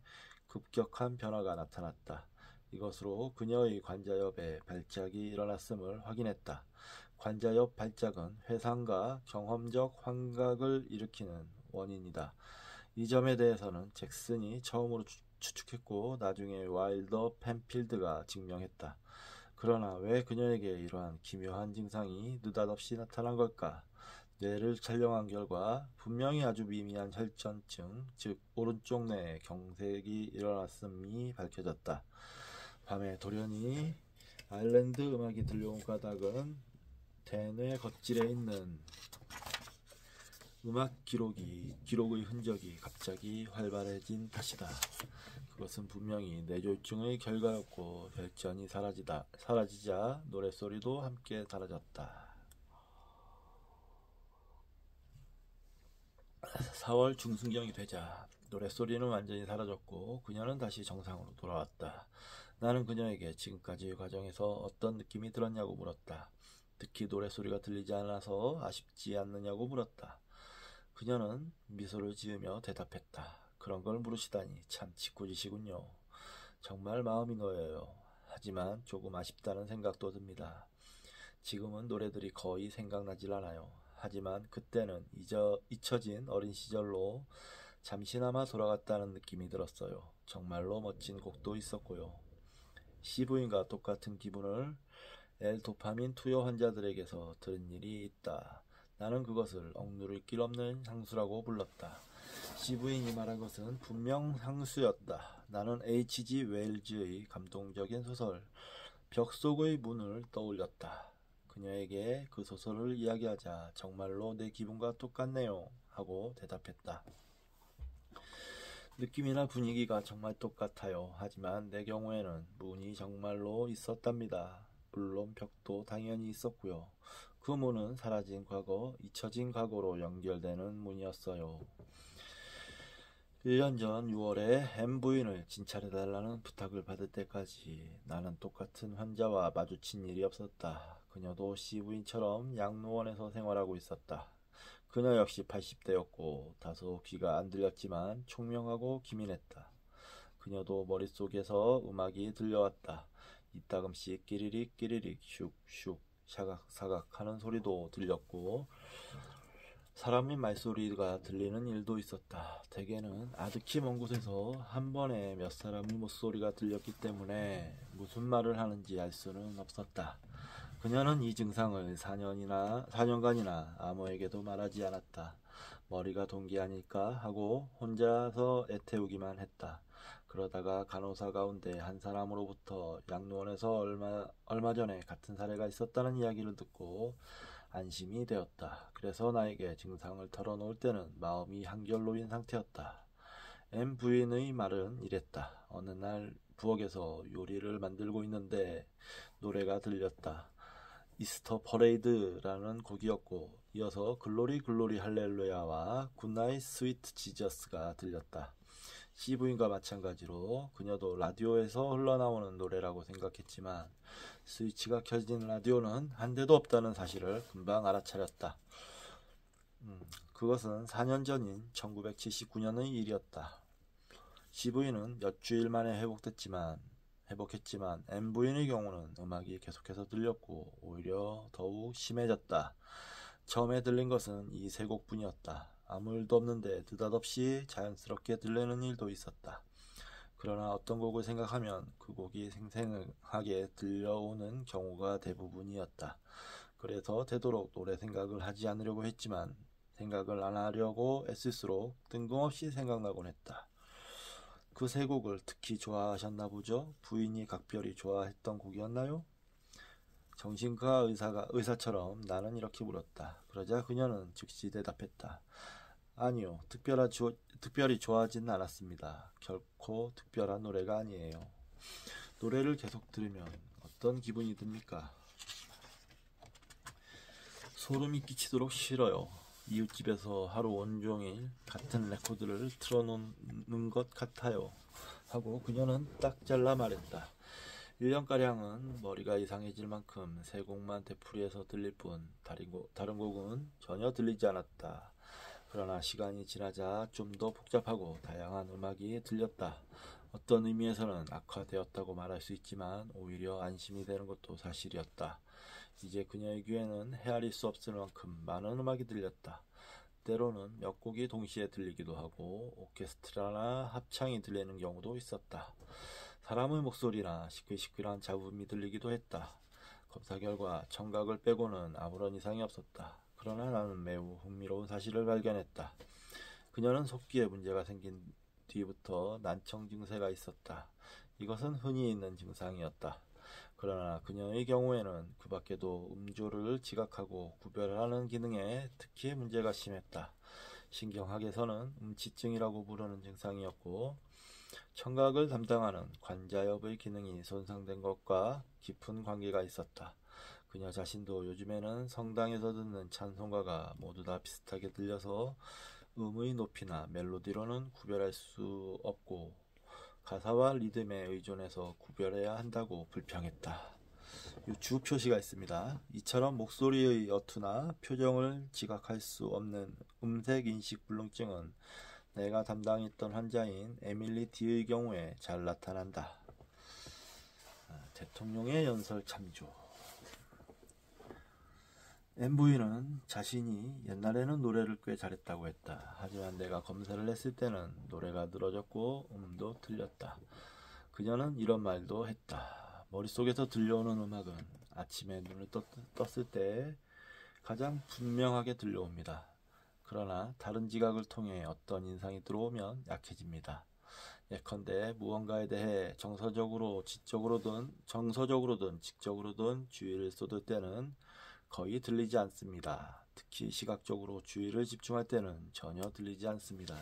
A: 급격한 변화가 나타났다. 이것으로 그녀의 관자엽에 발작이 일어났음을 확인했다. 관자엽 발작은 회상과 경험적 환각을 일으키는 원인이다. 이 점에 대해서는 잭슨이 처음으로 추측했고 나중에 와일더 펜필드가 증명했다. 그러나 왜 그녀에게 이러한 기묘한 증상이 느닷없이 나타난 걸까? 뇌를 촬영한 결과 분명히 아주 미미한 혈전증, 즉 오른쪽 뇌에 경색이 일어났음이 밝혀졌다. 밤에 돌연히 아일랜드 음악이 들려온 까닭은 대뇌 겉질에 있는 음악 기록의 흔적이 갑자기 활발해진 탓이다. 그것은 분명히 뇌졸중의 결과였고 혈전이 사라지자 노랫소리도 함께 사라졌다. 4월 중순경이 되자 노랫소리는 완전히 사라졌고 그녀는 다시 정상으로 돌아왔다. 나는 그녀에게 지금까지의 과정에서 어떤 느낌이 들었냐고 물었다. 특히 노랫소리가 들리지 않아서 아쉽지 않느냐고 물었다. 그녀는 미소를 지으며 대답했다. 그런 걸 물으시다니 참 짓궂으시군요. 정말 마음이 놓여요. 하지만 조금 아쉽다는 생각도 듭니다. 지금은 노래들이 거의 생각나질 않아요. 하지만 그때는 잊혀진 어린 시절로 잠시나마 돌아갔다는 느낌이 들었어요. 정말로 멋진 곡도 있었고요. 시부인과 똑같은 기분을 L도파민 투여 환자들에게서 들은 일이 있다. 나는 그것을 억누를 길 없는 향수라고 불렀다. 시부인이 말한 것은 분명 향수였다. 나는 H.G. 웰즈의 감동적인 소설 벽 속의 문을 떠올렸다. 그녀에게 그 소설을 이야기하자 정말로 내 기분과 똑같네요 하고 대답했다. 느낌이나 분위기가 정말 똑같아요. 하지만 내 경우에는 문이 정말로 있었답니다. 물론 벽도 당연히 있었고요. 그 문은 사라진 과거, 잊혀진 과거로 연결되는 문이었어요. 1년 전 6월에 M 부인을 진찰해달라는 부탁을 받을 때까지 나는 똑같은 환자와 마주친 일이 없었다. 그녀도 C 부인처럼 양로원에서 생활하고 있었다. 그녀 역시 80대였고 다소 귀가 안 들렸지만 총명하고 기민했다. 그녀도 머릿속에서 음악이 들려왔다. 이따금씩 끼리릭 끼리릭 슉슉 사각사각 하는 소리도 들렸고 사람의 말소리가 들리는 일도 있었다. 대개는 아득히 먼 곳에서 한 번에 몇 사람의 목소리가 들렸기 때문에 무슨 말을 하는지 알 수는 없었다. 그녀는 이 증상을 4년간이나 아무에게도 말하지 않았다. 머리가 동기 아닐까 하고 혼자서 애태우기만 했다. 그러다가 간호사 가운데 한 사람으로부터 양로원에서 얼마 전에 같은 사례가 있었다는 이야기를 듣고 안심이 되었다. 그래서 나에게 증상을 털어놓을 때는 마음이 한결 놓인 상태였다. M 부인의 말은 이랬다. 어느 날 부엌에서 요리를 만들고 있는데 노래가 들렸다. 이스터 퍼레이드라는 곡이었고 이어서 글로리 글로리 할렐루야와 굿나잇 스위트 지저스가 들렸다. C부인과 마찬가지로 그녀도 라디오에서 흘러나오는 노래라고 생각했지만 스위치가 켜진 라디오는 한 대도 없다는 사실을 금방 알아차렸다. 그것은 4년 전인 1979년의 일이었다. C부인은 몇 주일 만에 회복했지만 M부인의 경우는 음악이 계속해서 들렸고 오히려 더욱 심해졌다. 처음에 들린 것은 이 세 곡뿐이었다. 아무 일도 없는데 느닷없이 자연스럽게 들리는 일도 있었다. 그러나 어떤 곡을 생각하면 그 곡이 생생하게 들려오는 경우가 대부분이었다. 그래서 되도록 노래 생각을 하지 않으려고 했지만 생각을 안 하려고 애쓸수록 뜬금없이 생각나곤 했다. 그 세 곡을 특히 좋아하셨나 보죠? 부인이 각별히 좋아했던 곡이었나요? 정신과 의사처럼 나는 이렇게 물었다. 그러자 그녀는 즉시 대답했다. 아니요, 특별히 좋아하지는 않았습니다. 결코 특별한 노래가 아니에요. 노래를 계속 들으면 어떤 기분이 듭니까? 소름이 끼치도록 싫어요. 이웃집에서 하루 온종일 같은 레코드를 틀어놓는 것 같아요. 하고 그녀는 딱 잘라 말했다. 1년가량은 머리가 이상해질 만큼 세 곡만 되풀이해서 들릴 뿐 다른 곡은 전혀 들리지 않았다. 그러나 시간이 지나자 좀 더 복잡하고 다양한 음악이 들렸다. 어떤 의미에서는 악화되었다고 말할 수 있지만 오히려 안심이 되는 것도 사실이었다. 이제 그녀의 귀에는 헤아릴 수 없을 만큼 많은 음악이 들렸다. 때로는 몇 곡이 동시에 들리기도 하고 오케스트라나 합창이 들리는 경우도 있었다. 사람의 목소리나 시끌시끌한 잡음이 들리기도 했다. 검사 결과 청각을 빼고는 아무런 이상이 없었다. 그러나 나는 매우 흥미로운 사실을 발견했다. 그녀는 속기에 문제가 생긴 뒤부터 난청 증세가 있었다. 이것은 흔히 있는 증상이었다. 그러나 그녀의 경우에는 그 밖에도 음조를 지각하고 구별하는 기능에 특히 문제가 심했다. 신경학에서는 음치증이라고 부르는 증상이었고, 청각을 담당하는 관자엽의 기능이 손상된 것과 깊은 관계가 있었다. 그녀 자신도 요즘에는 성당에서 듣는 찬송가가 모두 다 비슷하게 들려서 음의 높이나 멜로디로는 구별할 수 없고 가사와 리듬에 의존해서 구별해야 한다고 불평했다. 주 표시가 있습니다. 이처럼 목소리의 어투나 표정을 지각할 수 없는 음색인식불능증은 내가 담당했던 환자인 에밀리 D의 경우에 잘 나타난다. 대통령의 연설 참조. MV는 자신이 옛날에는 노래를 꽤 잘했다고 했다. 하지만 내가 검사를 했을 때는 노래가 늘어졌고 음도 틀렸다. 그녀는 이런 말도 했다. 머릿속에서 들려오는 음악은 아침에 눈을 떴을 때 가장 분명하게 들려옵니다. 그러나 다른 지각을 통해 어떤 인상이 들어오면 약해집니다. 예컨대 무언가에 대해 정서적으로든 직적으로든 주의를 쏟을 때는 거의 들리지 않습니다. 특히 시각적으로 주의를 집중할 때는 전혀 들리지 않습니다.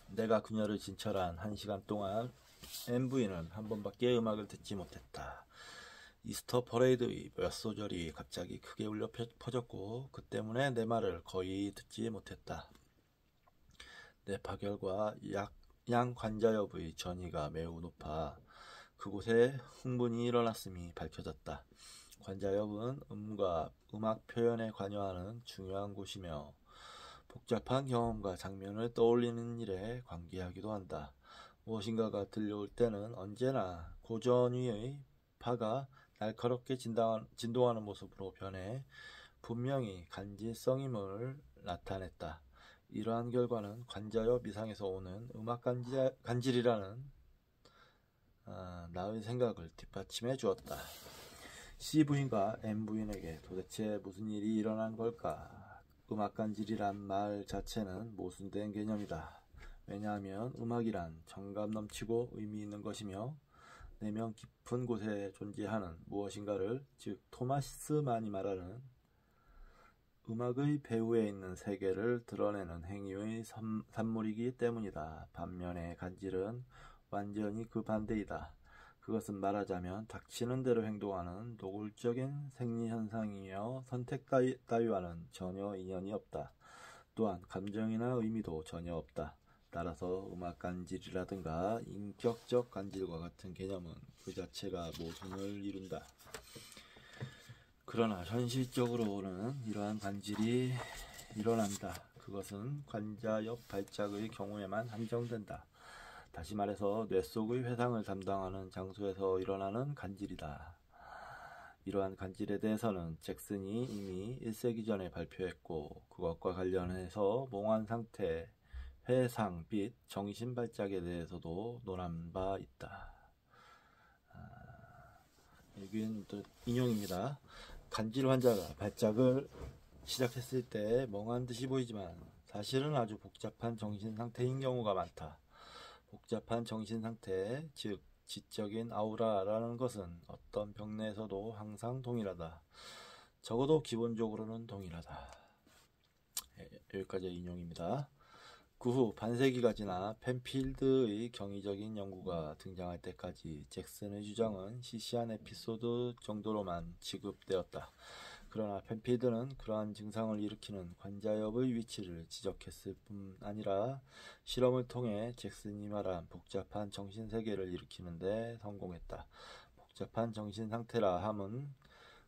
A: 내가 그녀를 진찰한 1시간 동안 MV는 한 번밖에 음악을 듣지 못했다. 이스터 퍼레이드의 몇 소절이 갑자기 크게 울려 퍼졌고 그 때문에 내 말을 거의 듣지 못했다. 내 파결과 양 관자엽의 전이가 매우 높아 그곳에 흥분이 일어났음이 밝혀졌다. 관자엽은 음과 음악 표현에 관여하는 중요한 곳이며 복잡한 경험과 장면을 떠올리는 일에 관계하기도 한다. 무엇인가가 들려올 때는 언제나 고전위의 파가 날카롭게 진동하는 모습으로 변해 분명히 간질성임을 나타냈다. 이러한 결과는 관자엽 이상에서 오는 음악 간질이라는 나의 생각을 뒷받침해 주었다. C 부인과 M 부인에게 도대체 무슨 일이 일어난 걸까? 음악 간질이란 말 자체는 모순된 개념이다. 왜냐하면 음악이란 정감 넘치고 의미 있는 것이며 내면 깊은 곳에 존재하는 무엇인가를, 즉 토마스만이 말하는 음악의 배후에 있는 세계를 드러내는 행위의 산물이기 때문이다. 반면에 간질은 완전히 그 반대이다. 그것은 말하자면 닥치는 대로 행동하는 노골적인 생리현상이며 선택 따위와는 전혀 인연이 없다. 또한 감정이나 의미도 전혀 없다. 따라서 음악 간질이라든가 인격적 간질과 같은 개념은 그 자체가 모순을 이룬다. 그러나 현실적으로는 이러한 간질이 일어난다. 그것은 관자엽 발작의 경우에만 한정된다. 다시 말해서 뇌 속의 회상을 담당하는 장소에서 일어나는 간질이다. 이러한 간질에 대해서는 잭슨이 이미 1세기 전에 발표했고 그것과 관련해서 몽환 상태, 회상, 빛, 정신 발작에 대해서도 논한 바 있다. 여기는 또 인용입니다. 간질 환자가 발작을 시작했을 때 멍한 듯이 보이지만 사실은 아주 복잡한 정신 상태인 경우가 많다. 복잡한 정신 상태, 즉 지적인 아우라라는 것은 어떤 병 내에서도 항상 동일하다. 적어도 기본적으로는 동일하다. 여기까지 인용입니다. 그 후 반세기가 지나 펜필드의 경이적인 연구가 등장할 때까지 잭슨의 주장은 시시한 에피소드 정도로만 취급되었다. 그러나 펜필드는 그러한 증상을 일으키는 관자엽의 위치를 지적했을 뿐 아니라 실험을 통해 잭슨이 말한 복잡한 정신세계를 일으키는데 성공했다. 복잡한 정신상태라 함은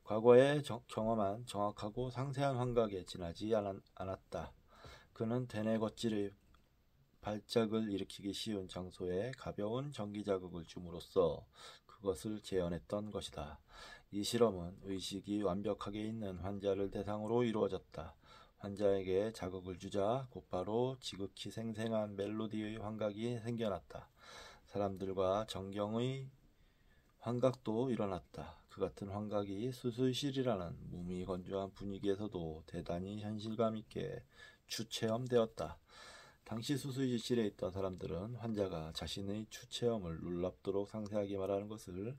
A: 과거에 경험한 정확하고 상세한 환각에 지나지 않았다. 그는 대뇌 겉질의 발작을 일으키기 쉬운 장소에 가벼운 전기자극을 줌으로써 그것을 재현했던 것이다. 이 실험은 의식이 완벽하게 있는 환자를 대상으로 이루어졌다. 환자에게 자극을 주자 곧바로 지극히 생생한 멜로디의 환각이 생겨났다. 사람들과 정경의 환각도 일어났다. 그 같은 환각이 수술실이라는 무미건조한 분위기에서도 대단히 현실감 있게 추체험되었다. 당시 수술실에 있던 사람들은 환자가 자신의 추체험을 놀랍도록 상세하게 말하는 것을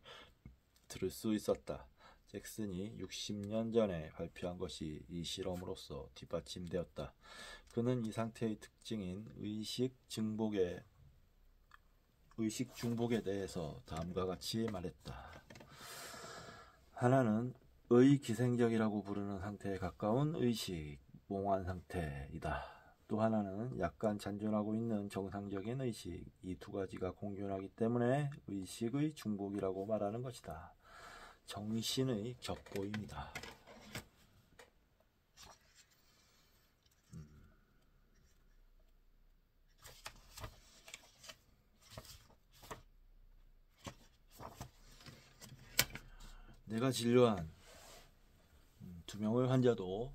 A: 들을 수 있었다. 잭슨이 60년 전에 발표한 것이 이 실험으로서 뒷받침되었다. 그는 이 상태의 특징인 의식 중복에 대해서 다음과 같이 말했다. 하나는 의기생적이라고 부르는 상태에 가까운 의식, 몽환 상태이다. 또 하나는 약간 잔존하고 있는 정상적인 의식, 이 두 가지가 공존하기 때문에 의식의 중복이라고 말하는 것이다. 정신의 격보입니다. 내가 진료한 2명의 환자도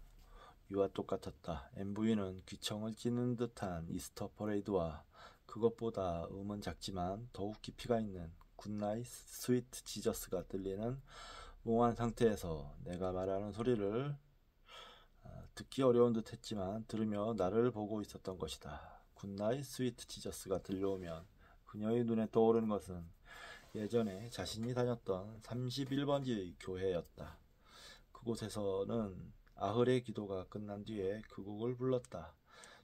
A: 이와 똑같았다. MV는 귀청을 찌는 듯한 이스터 퍼레이드와 그것보다 음은 작지만 더욱 깊이가 있는 굿나잇 스위트 지저스가 들리는 몽환 상태에서 내가 말하는 소리를 듣기 어려운 듯 했지만 들으며 나를 보고 있었던 것이다. 굿나잇 스위트 지저스가 들려오면 그녀의 눈에 떠오르는 것은 예전에 자신이 다녔던 31번지의 교회였다. 그곳에서는 아흐레 기도가 끝난 뒤에 그 곡을 불렀다.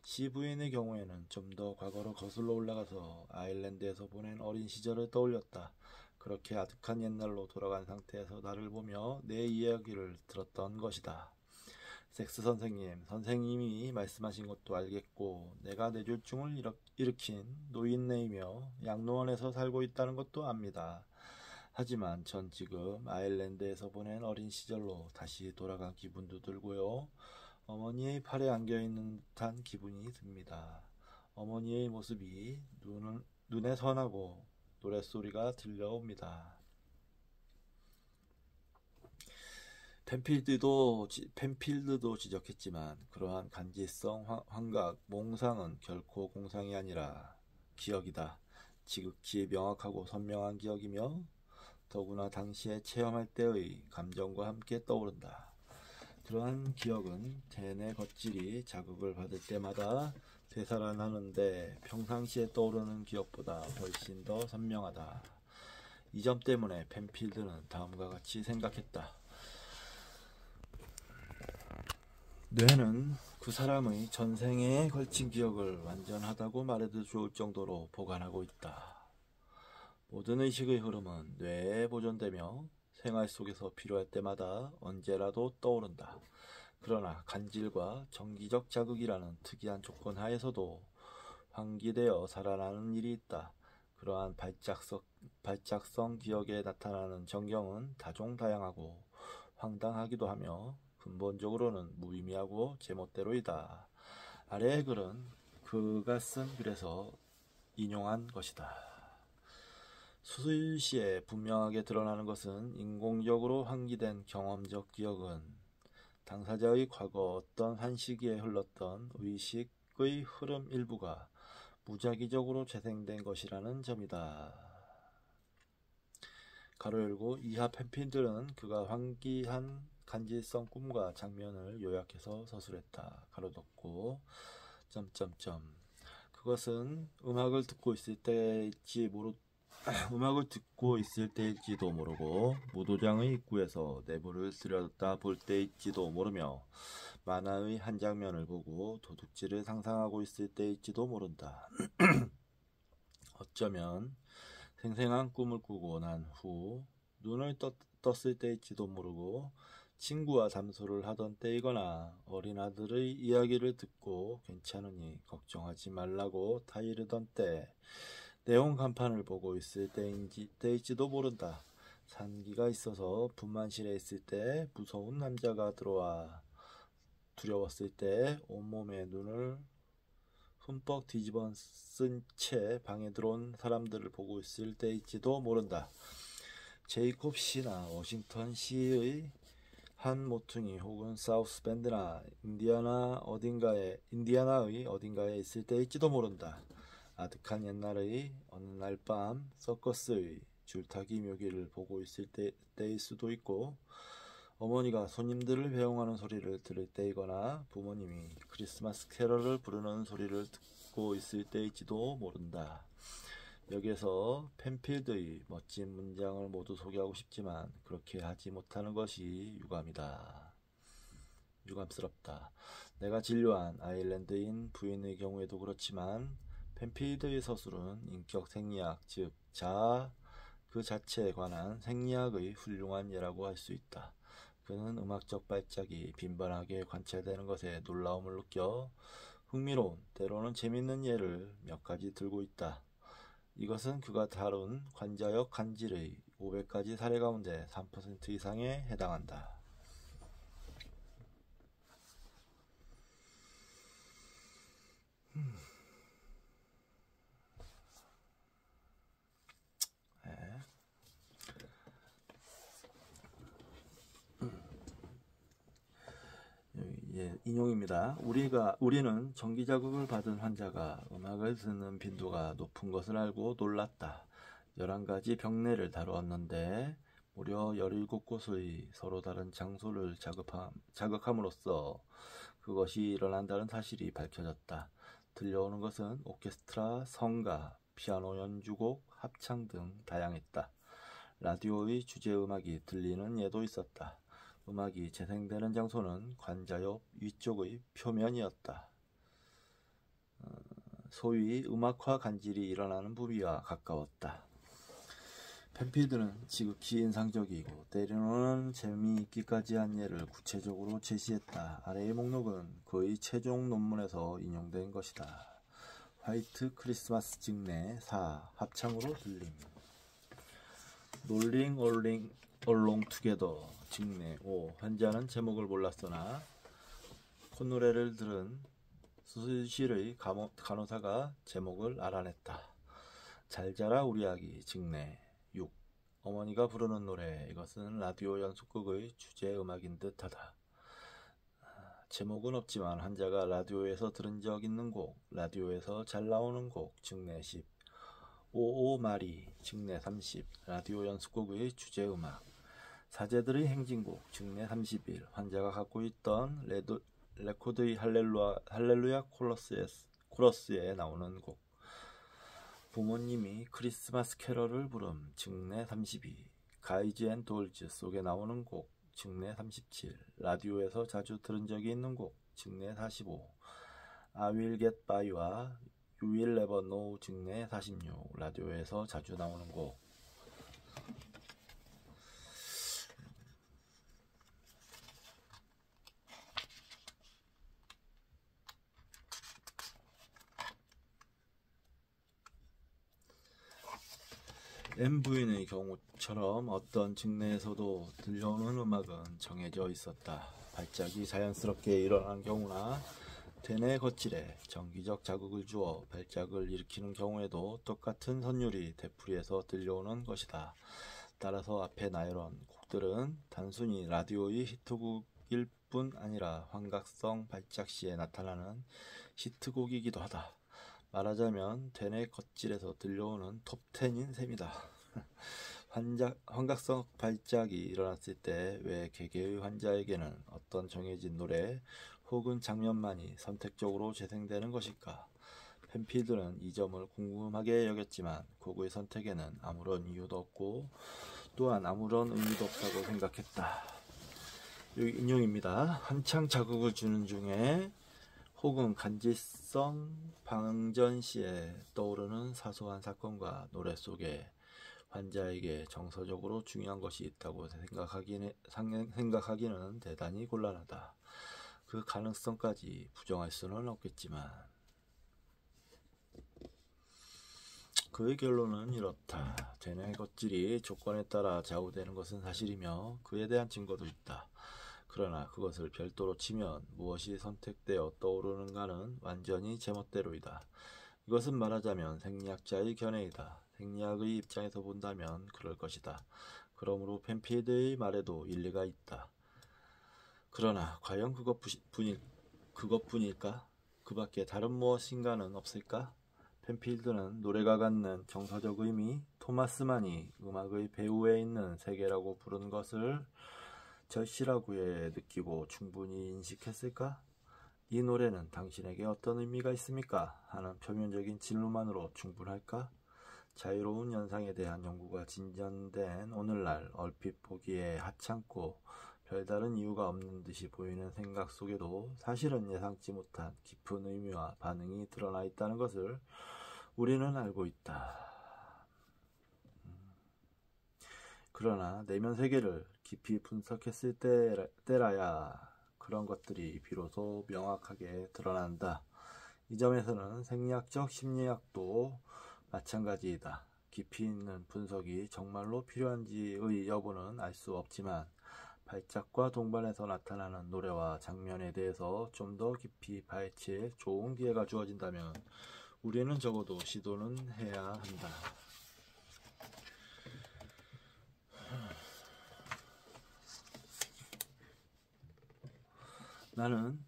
A: 시부인의 경우에는 좀 더 과거로 거슬러 올라가서 아일랜드에서 보낸 어린 시절을 떠올렸다. 그렇게 아득한 옛날로 돌아간 상태에서 나를 보며 내 이야기를 들었던 것이다. 섹스 선생님이 말씀하신 것도 알겠고 내가 뇌졸중을 일으킨 노인네이며 양로원에서 살고 있다는 것도 압니다. 하지만 전 지금 아일랜드에서 보낸 어린 시절로 다시 돌아간 기분도 들고요. 어머니의 팔에 안겨있는 듯한 기분이 듭니다. 어머니의 모습이 눈에 선하고 노랫소리가 들려옵니다. 펜필드도 지적했지만 그러한 간지성, 환각, 몽상은 결코 공상이 아니라 기억이다. 지극히 명확하고 선명한 기억이며 더구나 당시에 체험할 때의 감정과 함께 떠오른다. 그러한 기억은 대뇌 겉질이 자극을 받을 때마다 되살아나는데 평상시에 떠오르는 기억보다 훨씬 더 선명하다. 이 점 때문에 펜필드는 다음과 같이 생각했다. 뇌는 그 사람의 전생에 걸친 기억을 완전하다고 말해도 좋을 정도로 보관하고 있다. 모든 의식의 흐름은 뇌에 보존되며 생활 속에서 필요할 때마다 언제라도 떠오른다. 그러나 간질과 정기적 자극이라는 특이한 조건 하에서도 환기되어 살아나는 일이 있다. 그러한 발작성 기억에 나타나는 전경은 다종다양하고 황당하기도 하며 근본적으로는 무의미하고 제멋대로이다. 아래의 글은 그가 쓴 글에서 인용한 것이다. 수술 시에 분명하게 드러나는 것은 인공적으로 환기된 경험적 기억은 당사자의 과거 어떤 한 시기에 흘렀던 의식의 흐름 일부가 무작위적으로 재생된 것이라는 점이다. 가로 열고 이하 펜필드는 그가 환기한 간질성 꿈과 장면을 요약해서 서술했다. 가로 닫고 그것은 음악을 듣고 있을 때일지도 모르고 무도장의 입구에서 내부를 들여다 볼 때일지도 모르며 만화의 한 장면을 보고 도둑질을 상상하고 있을 때일지도 모른다. 어쩌면 생생한 꿈을 꾸고 난 후 눈을 떴을 때일지도 모르고 친구와 담소를 하던 때이거나 어린 아들의 이야기를 듣고 괜찮으니 걱정하지 말라고 타이르던 때 내용 간판을 보고 있을 때일지도 모른다. 산기가 있어서 분만실에 있을 때 무서운 남자가 들어와 두려웠을 때 온몸에 눈을 흠뻑 뒤집어 쓴 채 방에 들어온 사람들을 보고 있을 때일지도 모른다. 제이콥 씨나 워싱턴 씨의 한 모퉁이 혹은 사우스 밴드나 인디아나의 어딘가에 있을 때일지도 모른다. 아득한 옛날의 어느 날 밤 서커스의 줄타기 묘기를 보고 있을 때일 수도 있고, 어머니가 손님들을 배웅하는 소리를 들을 때이거나 부모님이 크리스마스 캐럴을 부르는 소리를 듣고 있을 때일지도 모른다. 여기에서 펜필드의 멋진 문장을 모두 소개하고 싶지만 그렇게 하지 못하는 것이 유감스럽다. 내가 진료한 아일랜드인 부인의 경우에도 그렇지만 펜필드의 서술은 인격 생리학, 즉 자아 그 자체에 관한 생리학의 훌륭한 예라고 할 수 있다. 그는 음악적 발작이 빈번하게 관찰되는 것에 놀라움을 느껴 흥미로운, 때로는 재밌는 예를 몇 가지 들고 있다. 이것은 그가 다룬 관자역 간질의 500가지 사례 가운데 3% 이상에 해당한다. 예, 인용입니다. 우리는 정기 자극을 받은 환자가 음악을 듣는 빈도가 높은 것을 알고 놀랐다. 11가지 병례를 다루었는데 무려 17곳의 서로 다른 장소를 자극함으로써 그것이 일어난다는 사실이 밝혀졌다. 들려오는 것은 오케스트라, 성가, 피아노 연주곡, 합창 등 다양했다. 라디오의 주제음악이 들리는 예도 있었다. 음악이 재생되는 장소는 관자옆 위쪽의 표면이었다. 소위 음악화 간질이 일어나는 부위와 가까웠다. 펜필드는 지극히 인상적이고 때로는 재미있기까지 한 예를 구체적으로 제시했다. 아래의 목록은 그의 최종 논문에서 인용된 것이다. 화이트 크리스마스 직내 4. 합창으로 들림. 롤링 얼롱 투게더 직내 5. 환자는 제목을 몰랐으나 콧노래를 들은 수술실의 간호사가 제목을 알아냈다. 잘 자라 우리 아기 직내 6. 어머니가 부르는 노래. 이것은 라디오 연속극의 주제 음악인 듯하다. 제목은 없지만 환자가 라디오에서 들은 적 있는 곡, 라디오에서 잘 나오는 곡 직내 10. 오오 마리 직내 30. 라디오 연습곡의 주제 음악. 사제들의 행진곡 직내 31. 환자가 갖고 있던 레코드의 할렐루야 코러스에 나오는 곡. 부모님이 크리스마스 캐럴을 부름 직내 32. 가이즈 앤 돌즈 속에 나오는 곡 직내 37. 라디오에서 자주 들은 적이 있는 곡 직내 45. I will get by와 You will never know 직내 46. 라디오에서 자주 나오는 곡. M 부인의 경우처럼 어떤 직내에서도 들려오는 음악은 정해져 있었다. 발작이 자연스럽게 일어난 경우나 되뇌 겉질에 정기적 자극을 주어 발작을 일으키는 경우에도 똑같은 선율이 되풀이해서 들려오는 것이다. 따라서 앞에 나열한 곡들은 단순히 라디오의 히트곡일 뿐 아니라 환각성 발작 시에 나타나는 히트곡이기도 하다. 말하자면 되뇌 겉질에서 들려오는 톱10인 셈이다. 환각성 발작이 일어났을 때 왜 개개의 환자에게는 어떤 정해진 노래 혹은 장면만이 선택적으로 재생되는 것일까? 펜필드는 이 점을 궁금하게 여겼지만 곡의 선택에는 아무런 이유도 없고 또한 아무런 의미도 없다고 생각했다. 여기 인용입니다. 한창 자극을 주는 중에 혹은 간질성 방전 시에 떠오르는 사소한 사건과 노래 속에 환자에게 정서적으로 중요한 것이 있다고 생각하기는 대단히 곤란하다. 그 가능성까지 부정할 수는 없겠지만 그의 결론은 이렇다. 되뇌 겉질이 조건에 따라 좌우되는 것은 사실이며 그에 대한 증거도 있다. 그러나 그것을 별도로 치면 무엇이 선택되어 떠오르는가는 완전히 제멋대로이다. 이것은 말하자면 생리학자의 견해이다. 생리학의 입장에서 본다면 그럴 것이다. 그러므로 펜필드의 말에도 일리가 있다. 그러나 과연 그것뿐일까? 그 밖에 다른 무엇인가는 없을까? 펜필드는 노래가 갖는 정서적 의미, 토마스만이 음악의 배후에 있는 세계라고 부른 것을 절실하게 느끼고 충분히 인식했을까? 이 노래는 당신에게 어떤 의미가 있습니까? 하는 표면적인 질문만으로 충분할까? 자유로운 연상에 대한 연구가 진전된 오늘날 얼핏 보기에 하찮고 별다른 이유가 없는 듯이 보이는 생각 속에도 사실은 예상치 못한 깊은 의미와 반응이 드러나 있다는 것을 우리는 알고 있다. 그러나 내면 세계를 깊이 분석했을 때라야 그런 것들이 비로소 명확하게 드러난다. 이 점에서는 생리학적 심리학도 마찬가지이다. 깊이 있는 분석이 정말로 필요한지의 여부는 알 수 없지만 발작과 동반해서 나타나는 노래와 장면에 대해서 좀 더 깊이 파헤칠 좋은 기회가 주어진다면 우리는 적어도 시도는 해야 한다. 나는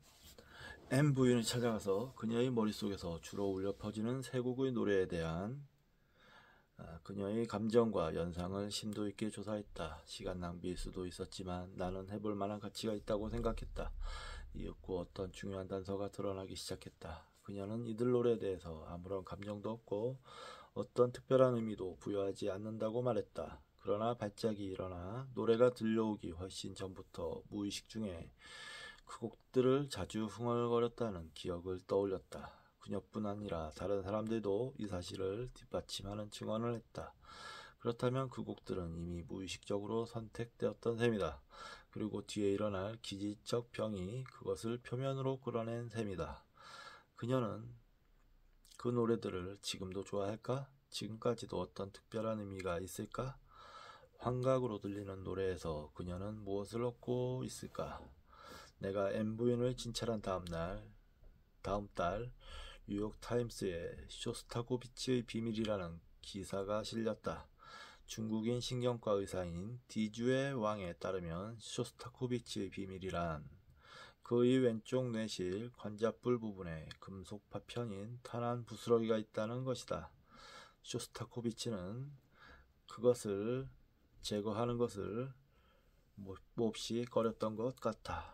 A: M 부인을 찾아가서 그녀의 머릿속에서 주로 울려 퍼지는 세 곡의 노래에 대한 그녀의 감정과 연상을 심도 있게 조사했다. 시간 낭비일 수도 있었지만 나는 해볼 만한 가치가 있다고 생각했다. 이윽고 어떤 중요한 단서가 드러나기 시작했다. 그녀는 이들 노래에 대해서 아무런 감정도 없고 어떤 특별한 의미도 부여하지 않는다고 말했다. 그러나 발작이 일어나 노래가 들려오기 훨씬 전부터 무의식 중에 그 곡들을 자주 흥얼거렸다는 기억을 떠올렸다. 그녀뿐 아니라 다른 사람들도 이 사실을 뒷받침하는 증언을 했다. 그렇다면 그 곡들은 이미 무의식적으로 선택되었던 셈이다. 그리고 뒤에 일어날 기질적 병이 그것을 표면으로 끌어낸 셈이다. 그녀는 그 노래들을 지금도 좋아할까? 지금까지도 어떤 특별한 의미가 있을까? 환각으로 들리는 노래에서 그녀는 무엇을 얻고 있을까? 내가 M 부인을 진찰한 다음 달 뉴욕 타임스에 쇼스타코비치의 비밀이라는 기사가 실렸다. 중국인 신경과 의사인 디주의 왕에 따르면 쇼스타코비치의 비밀이란 그의 왼쪽 뇌실 관자뿔 부분에 금속 파편인 탄환 부스러기가 있다는 것이다. 쇼스타코비치는 그것을 제거하는 것을 몹시 꺼렸던 것 같아.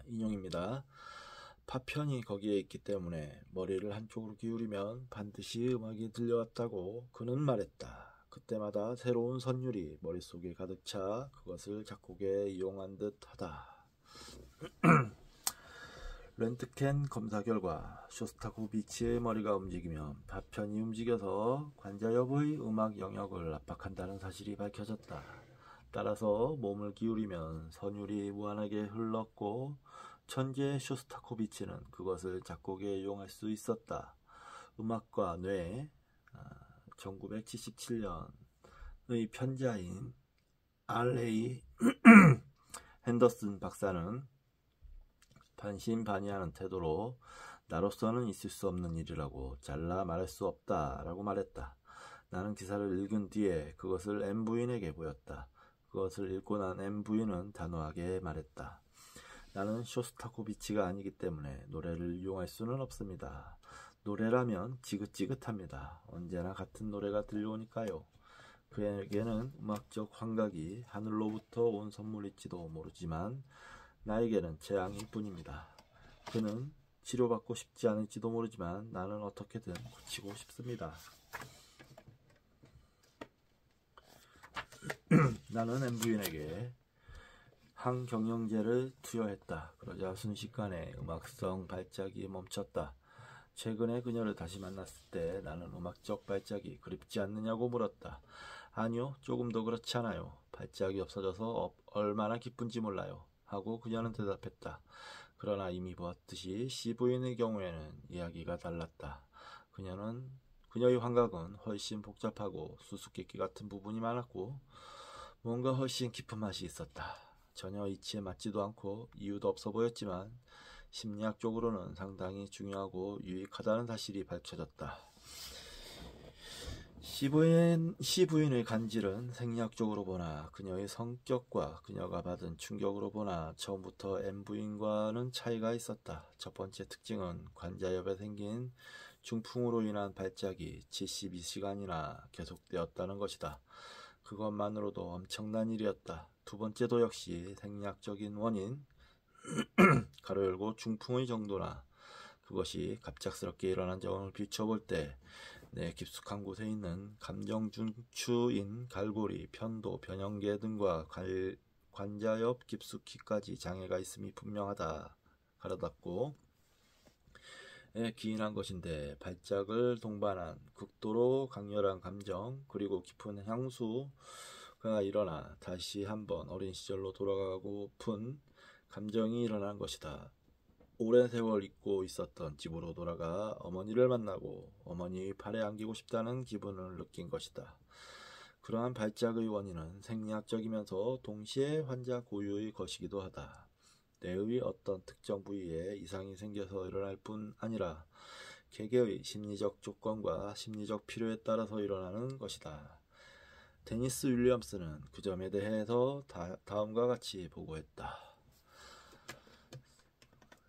A: 인용입니다. 파편이 거기에 있기 때문에 머리를 한쪽으로 기울이면 반드시 음악이 들려왔다고 그는 말했다. 그때마다 새로운 선율이 머릿속에 가득 차 그것을 작곡에 이용한 듯하다. 렌트겐 검사 결과 쇼스타코비치의 머리가 움직이면 파편이 움직여서 관자엽의 음악 영역을 압박한다는 사실이 밝혀졌다. 따라서 몸을 기울이면 선율이 무한하게 흘렀고 천재 쇼스타코비치는 그것을 작곡에 이용할 수 있었다. 음악과 뇌 1977년의 편자인 R.A. 핸더슨 박사는 반신반의하는 태도로 나로서는 있을 수 없는 일이라고 잘라 말할 수 없다라고 말했다. 나는 기사를 읽은 뒤에 그것을 M 부인에게 보였다. 그것을 읽고 난 M 부인은 단호하게 말했다. 나는 쇼스타코비치가 아니기 때문에 노래를 이용할 수는 없습니다. 노래라면 지긋지긋합니다. 언제나 같은 노래가 들려오니까요. 그에게는 음악적 환각이 하늘로부터 온 선물일지도 모르지만 나에게는 재앙일 뿐입니다. 그는 치료받고 싶지 않을지도 모르지만 나는 어떻게든 고치고 싶습니다. 나는 M 부인에게 항경영제를 투여했다. 그러자 순식간에 음악성 발작이 멈췄다. 최근에 그녀를 다시 만났을 때 나는 음악적 발작이 그립지 않느냐고 물었다. 아니요, 조금 더 그렇지 않아요. 발작이 없어져서 얼마나 기쁜지 몰라요. 하고 그녀는 대답했다. 그러나 이미 보았듯이 C 부인의 경우에는 이야기가 달랐다. 그녀의 환각은 훨씬 복잡하고 수수께끼 같은 부분이 많았고 뭔가 훨씬 깊은 맛이 있었다. 전혀 이치에 맞지도 않고 이유도 없어 보였지만 심리학적으로는 상당히 중요하고 유익하다는 사실이 밝혀졌다. 시부인의 간질은 생략적으로 보나 그녀의 성격과 그녀가 받은 충격으로 보나 처음부터 M부인과는 차이가 있었다. 첫 번째 특징은 관자엽에 생긴 중풍으로 인한 발작이 72시간이나 계속되었다는 것이다. 그것만으로도 엄청난 일이었다. 두 번째도 역시 생략적인 원인, 가로 열고 중풍의 정도나 그것이 갑작스럽게 일어난 점을 비춰볼 때 내 깊숙한 곳에 있는 감정 중추인 갈고리, 편도, 변형계 등과 관자엽 깊숙이까지 장애가 있음이 분명하다. 가로 닫고 기인한 것인데 발작을 동반한 극도로 강렬한 감정 그리고 깊은 향수가 일어나 다시 한번 어린 시절로 돌아가고픈 감정이 일어난 것이다. 오랜 세월 잊고 있었던 집으로 돌아가 어머니를 만나고 어머니의 팔에 안기고 싶다는 기분을 느낀 것이다. 그러한 발작의 원인은 생리학적이면서 동시에 환자 고유의 것이기도 하다. 뇌의 어떤 특정 부위에 이상이 생겨서 일어날 뿐 아니라 개개의 심리적 조건과 심리적 필요에 따라서 일어나는 것이다. 데니스 윌리엄스는 그 점에 대해서 다음과 같이 보고했다.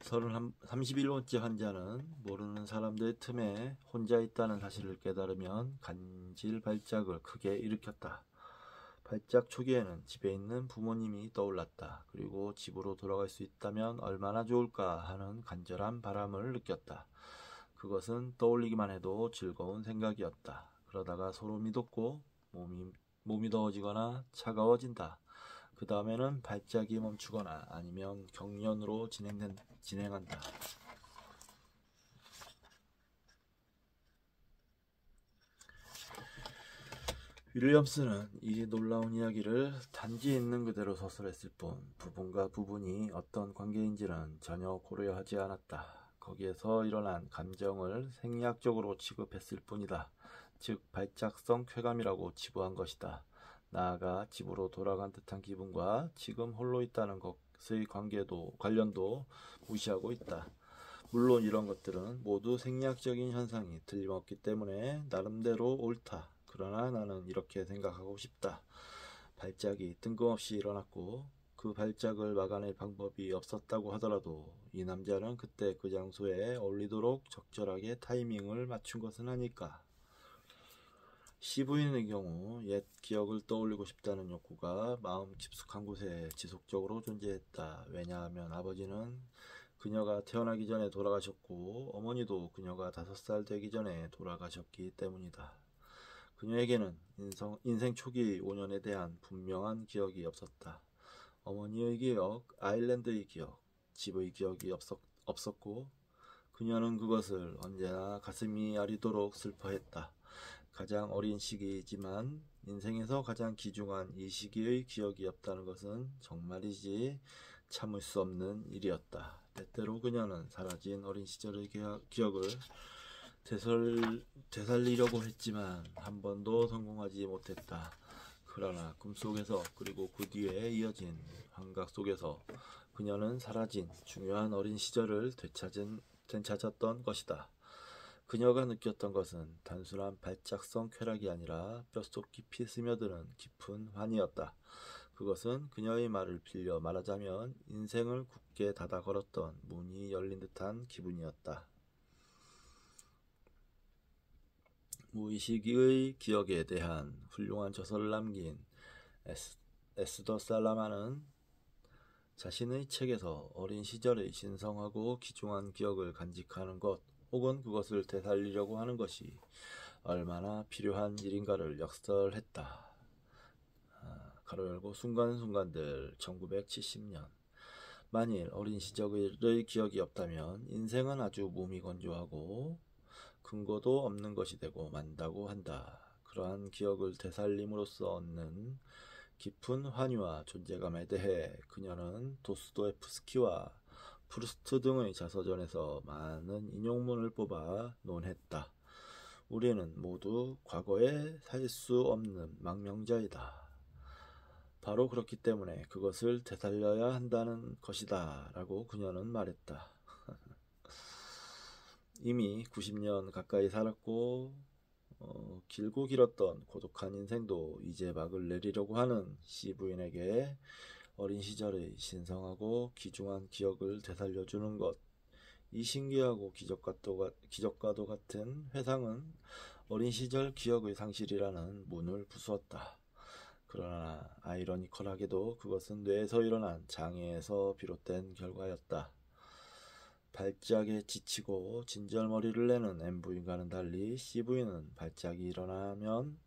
A: 31번째 환자는 모르는 사람들의 틈에 혼자 있다는 사실을 깨달으면 간질 발작을 크게 일으켰다. 발작 초기에는 집에 있는 부모님이 떠올랐다. 그리고 집으로 돌아갈 수 있다면 얼마나 좋을까 하는 간절한 바람을 느꼈다. 그것은 떠올리기만 해도 즐거운 생각이었다. 그러다가 소름이 돋고 몸이 더워지거나 차가워진다. 그 다음에는 발작이 멈추거나 아니면 경련으로 진행한다. 윌리엄스는 이 놀라운 이야기를 단지 있는 그대로 서술했을 뿐 부분과 부분이 어떤 관계인지는 전혀 고려하지 않았다. 거기에서 일어난 감정을 생리학적으로 취급했을 뿐이다. 즉 발작성 쾌감이라고 치부한 것이다. 나아가 집으로 돌아간 듯한 기분과 지금 홀로 있다는 것의 관련도 무시하고 있다. 물론 이런 것들은 모두 생리학적인 현상이 틀림없기 때문에 나름대로 옳다. 그러나 나는 이렇게 생각하고 싶다. 발작이 뜬금없이 일어났고 그 발작을 막아낼 방법이 없었다고 하더라도 이 남자는 그때 그 장소에 어울리도록 적절하게 타이밍을 맞춘 것은 아닐까. 시부인의 경우 옛 기억을 떠올리고 싶다는 욕구가 마음 깊숙한 곳에 지속적으로 존재했다. 왜냐하면 아버지는 그녀가 태어나기 전에 돌아가셨고 어머니도 그녀가 5살 되기 전에 돌아가셨기 때문이다. 그녀에게는 인생 초기 5년에 대한 분명한 기억이 없었다. 어머니의 기억, 아일랜드의 기억, 집의 기억이 없었고 그녀는 그것을 언제나 가슴이 아리도록 슬퍼했다. 가장 어린 시기이지만 인생에서 가장 귀중한 이 시기의 기억이 없다는 것은 정말이지 참을 수 없는 일이었다. 때때로 그녀는 사라진 어린 시절의 기억을 되살리려고 했지만 한 번도 성공하지 못했다. 그러나 꿈속에서 그리고 그 뒤에 이어진 환각 속에서 그녀는 사라진 중요한 어린 시절을 되찾았던 것이다. 그녀가 느꼈던 것은 단순한 발작성 쾌락이 아니라 뼛속 깊이 스며드는 깊은 환희였다. 그것은 그녀의 말을 빌려 말하자면 인생을 굳게 닫아 걸었던 문이 열린 듯한 기분이었다. 무의식의 기억에 대한 훌륭한 저서를 남긴 에스더 살라마는 자신의 책에서 어린 시절의 신성하고 귀중한 기억을 간직하는 것 혹은 그것을 되살리려고 하는 것이 얼마나 필요한 일인가를 역설했다. 가로 열고 순간순간들 1970년 만일 어린 시절의 기억이 없다면 인생은 아주 무미건조하고 근거도 없는 것이 되고 만다고 한다. 그러한 기억을 되살림으로써 얻는 깊은 환희와 존재감에 대해 그녀는 도스토옙스키와 프루스트 등의 자서전에서 많은 인용문을 뽑아 논했다. 우리는 모두 과거에 살 수 없는 망명자이다. 바로 그렇기 때문에 그것을 되살려야 한다는 것이다. 라고 그녀는 말했다. 이미 90년 가까이 살았고 길고 길었던 고독한 인생도 이제 막을 내리려고 하는 C 부인에게 어린 시절의 신성하고 귀중한 기억을 되살려주는 것. 이 신기하고 기적과도 같은 회상은 어린 시절 기억의 상실이라는 문을 부수었다. 그러나 아이러니컬하게도 그것은 뇌에서 일어난 장애에서 비롯된 결과였다. 발작에 지치고 진절머리를 내는 M부인과는 달리 C부인은 발작이 일어나면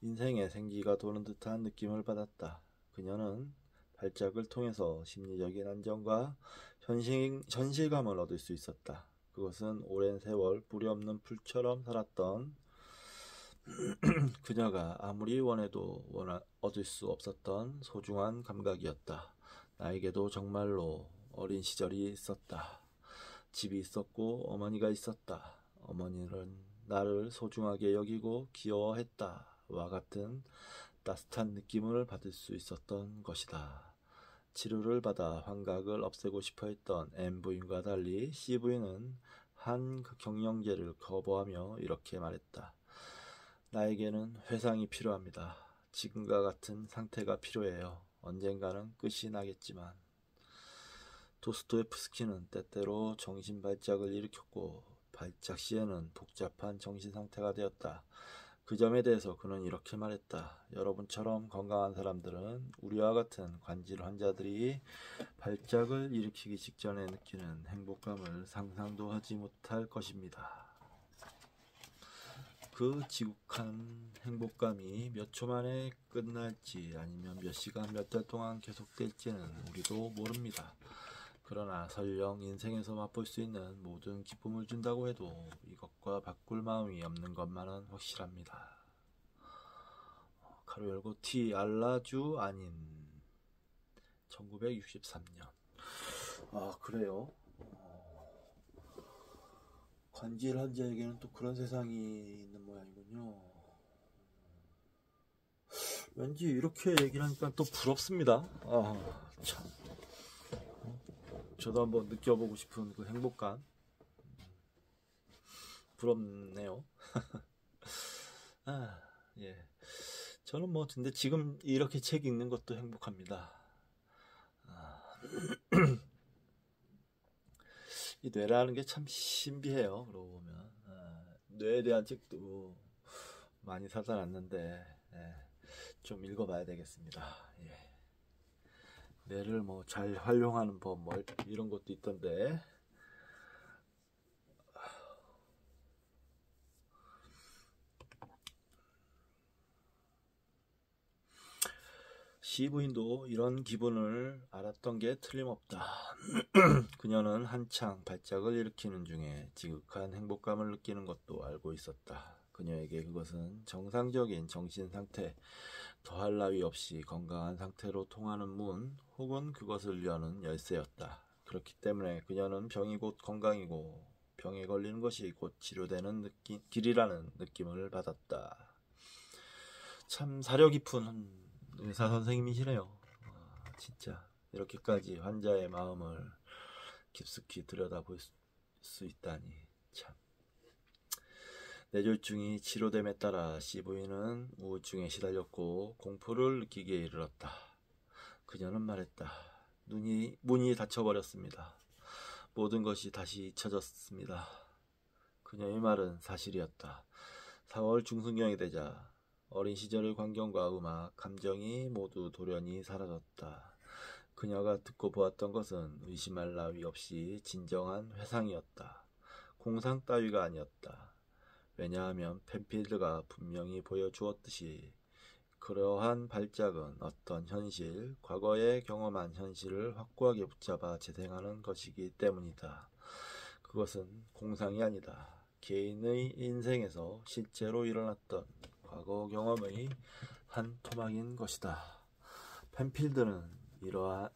A: 인생에 생기가 도는 듯한 느낌을 받았다. 그녀는 발작을 통해서 심리적인 안정과 현실감을 얻을 수 있었다. 그것은 오랜 세월 뿌리 없는 풀처럼 살았던 그녀가 아무리 원해도 얻을 수 없었던 소중한 감각이었다. 나에게도 정말로 어린 시절이 있었다. 집이 있었고 어머니가 있었다. 어머니는 나를 소중하게 여기고 귀여워했다. 와 같은 따뜻한 느낌을 받을 수 있었던 것이다. 치료를 받아 환각을 없애고 싶어 했던 M부인과 달리 C부인은 한 경영제를 거부하며 이렇게 말했다. 나에게는 회상이 필요합니다. 지금과 같은 상태가 필요해요. 언젠가는 끝이 나겠지만. 도스토옙스키는 때때로 정신발작을 일으켰고 발작 시에는 복잡한 정신상태가 되었다. 그 점에 대해서 그는 이렇게 말했다. 여러분처럼 건강한 사람들은 우리와 같은 관절 환자들이 발작을 일으키기 직전에 느끼는 행복감을 상상도 하지 못할 것입니다. 그 지극한 행복감이 몇 초 만에 끝날지 아니면 몇 시간, 몇 달 동안 계속될지는 우리도 모릅니다. 그러나 설령 인생에서 맛볼 수 있는 모든 기쁨을 준다고 해도 이것과 바꿀 마음이 없는 것만은 확실합니다. 가로 열고 T 알라주 아닌 1963년. 아 그래요? 관절 환자에게는 또 그런 세상이 있는 모양이군요. 왠지 이렇게 얘기를 하니까 또 부럽습니다. 참. 저도 한번 느껴보고 싶은 그 행복감. 부럽네요. 예. 저는 근데 지금 이렇게 책 읽는 것도 행복합니다. 이 뇌라는 게 참 신비해요. 그러고 보면. 뇌에 대한 책도 많이 사다 놨는데, 좀 읽어봐야 되겠습니다. 예. 뇌를 잘 활용하는 법, 이런 것도 있던데. 시부인도 이런 기분을 알았던 게 틀림없다. 그녀는 한창 발작을 일으키는 중에 지극한 행복감을 느끼는 것도 알고 있었다. 그녀에게 그것은 정상적인 정신상태, 더할 나위 없이 건강한 상태로 통하는 문 혹은 그것을 여는 열쇠였다. 그렇기 때문에 그녀는 병이 곧 건강이고 병에 걸리는 것이 곧 치료되는 길이라는 느낌을 받았다. 참 사려 깊은 의사 선생님이시네요. 진짜 이렇게까지 환자의 마음을 깊숙이 들여다볼 수 있다니 참. 뇌졸중이 치료됨에 따라 C부인은 우울증에 시달렸고 공포를 느끼기에 이르렀다. 그녀는 말했다. 문이 닫혀버렸습니다. 모든 것이 다시 잊혀졌습니다. 그녀의 말은 사실이었다. 4월 중순경이 되자 어린 시절의 광경과 음악, 감정이 모두 돌연히 사라졌다. 그녀가 듣고 보았던 것은 의심할 나위 없이 진정한 회상이었다. 공상 따위가 아니었다. 왜냐하면 펜필드가 분명히 보여주었듯이 그러한 발작은 어떤 현실, 과거에 경험한 현실을 확고하게 붙잡아 재생하는 것이기 때문이다. 그것은 공상이 아니다. 개인의 인생에서 실제로 일어났던 과거 경험의 한 토막인 것이다. 펜필드는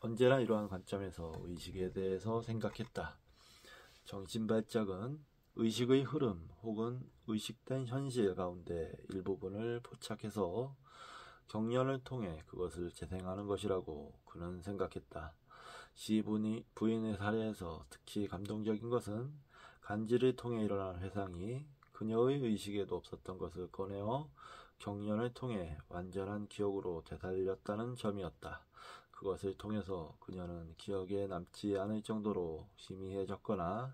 A: 언제나 이러한 관점에서 의식에 대해서 생각했다. 정신발작은 의식의 흐름 혹은 의식된 현실 가운데 일부분을 포착해서 경련을 통해 그것을 재생하는 것이라고 그는 생각했다. 부인의 사례에서 특히 감동적인 것은 간질을 통해 일어난 회상이 그녀의 의식에도 없었던 것을 꺼내어 경련을 통해 완전한 기억으로 되살렸다는 점이었다. 그것을 통해서 그녀는 기억에 남지 않을 정도로 희미해졌거나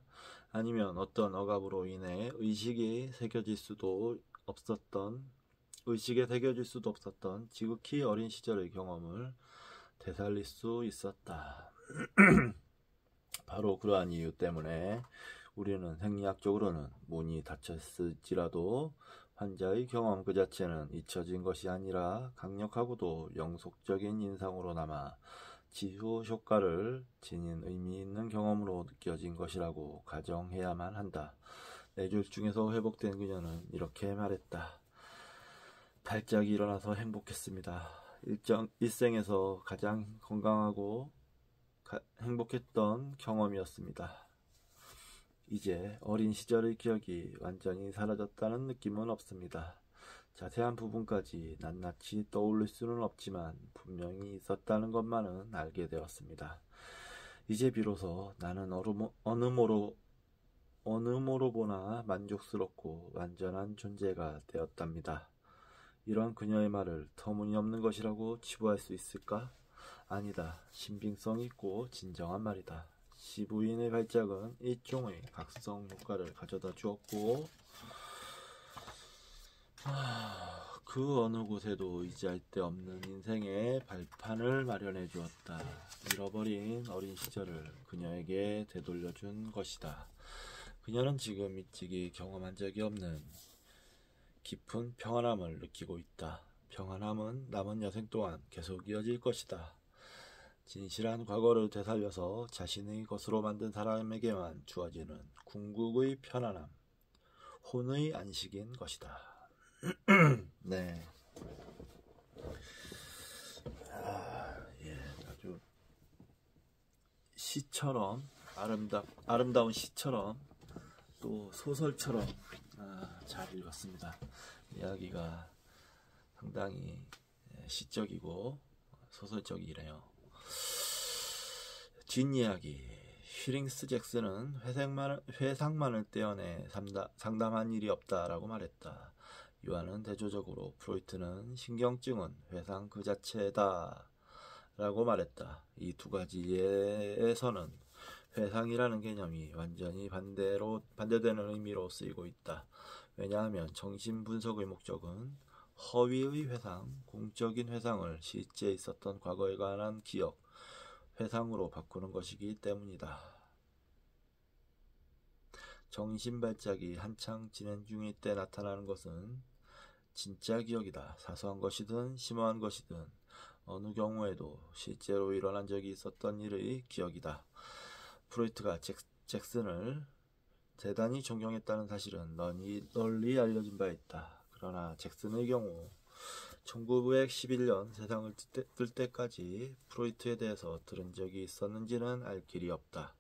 A: 아니면 어떤 억압으로 인해 의식에 새겨질 수도 없었던 지극히 어린 시절의 경험을 되살릴 수 있었다. 바로 그러한 이유 때문에 우리는 생리학적으로는 문이 닫혔을지라도 환자의 경험 그 자체는 잊혀진 것이 아니라 강력하고도 영속적인 인상으로 남아 치유 효과를 지닌 의미 있는 경험으로 느껴진 것이라고 가정해야만 한다. 4줄 중에서 회복된 그녀는 이렇게 말했다. 발작이 일어나서 행복했습니다. 일생에서 가장 건강하고 행복했던 경험이었습니다. 이제 어린 시절의 기억이 완전히 사라졌다는 느낌은 없습니다. 자세한 부분까지 낱낱이 떠올릴 수는 없지만 분명히 있었다는 것만은 알게 되었습니다. 이제 비로소 나는 어느 모로 보나 만족스럽고 완전한 존재가 되었답니다. 이런 그녀의 말을 터무니없는 것이라고 치부할 수 있을까? 아니다. 신빙성 있고 진정한 말이다. 시부인의 발작은 일종의 각성 효과를 가져다 주었고 그 어느 곳에도 의지할 데 없는 인생의 발판을 마련해 주었다. 잃어버린 어린 시절을 그녀에게 되돌려준 것이다. 그녀는 지금 일찍이 경험한 적이 없는 깊은 평안함을 느끼고 있다. 평안함은 남은 여생 동안 계속 이어질 것이다. 진실한 과거를 되살려서 자신의 것으로 만든 사람에게만 주어지는 궁극의 편안함, 혼의 안식인 것이다. 네. 아주 시처럼 아름다운 시처럼 또 소설처럼 잘 읽었습니다. 이야기가 상당히 시적이고 소설적이래요. 뒷이야기. 휘링스 잭슨은 회상만을 떼어내 상담한 일이 없다라고 말했다. 이와는 대조적으로 프로이트는 신경증은 회상 그 자체다 라고 말했다. 이 두 가지에서는 회상이라는 개념이 완전히 반대되는 의미로 쓰이고 있다. 왜냐하면 정신분석의 목적은 허위의 회상, 공적인 회상을 실제 있었던 과거에 관한 기억, 회상으로 바꾸는 것이기 때문이다. 정신발작이 한창 진행 중일 때 나타나는 것은 진짜 기억이다. 사소한 것이든 심오한 것이든 어느 경우에도 실제로 일어난 적이 있었던 일의 기억이다. 프로이트가 잭슨을 대단히 존경했다는 사실은 널리 알려진 바 있다. 그러나 잭슨의 경우 1911년 세상을 뜰 때까지 프로이트에 대해서 들은 적이 있었는지는 알 길이 없다.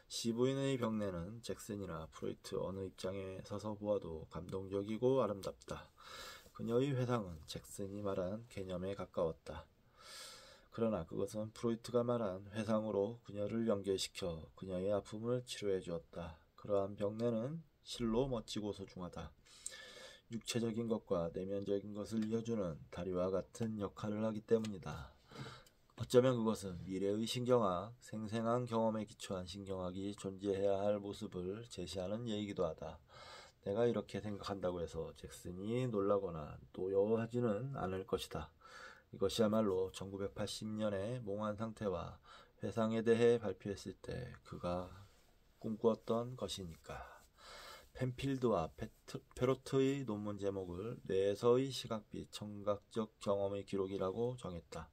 A: 시부인의 병내는 잭슨이나 프로이트 어느 입장에 서서 보아도 감동적이고 아름답다. 그녀의 회상은 잭슨이 말한 개념에 가까웠다. 그러나 그것은 프로이트가 말한 회상으로 그녀를 연결시켜 그녀의 아픔을 치료해 주었다. 그러한 병내는 실로 멋지고 소중하다. 육체적인 것과 내면적인 것을 이어주는 다리와 같은 역할을 하기 때문이다. 어쩌면 그것은 미래의 신경학, 생생한 경험에 기초한 신경학이 존재해야 할 모습을 제시하는 예이기도 하다. 내가 이렇게 생각한다고 해서 잭슨이 놀라거나 노여워하지는 않을 것이다. 이것이야말로 1980년에 몽환 상태와 회상에 대해 발표했을 때 그가 꿈꾸었던 것이니까. 펜필드와 페로트의 논문 제목을 뇌에서의 시각 및 청각적 경험의 기록이라고 정했다.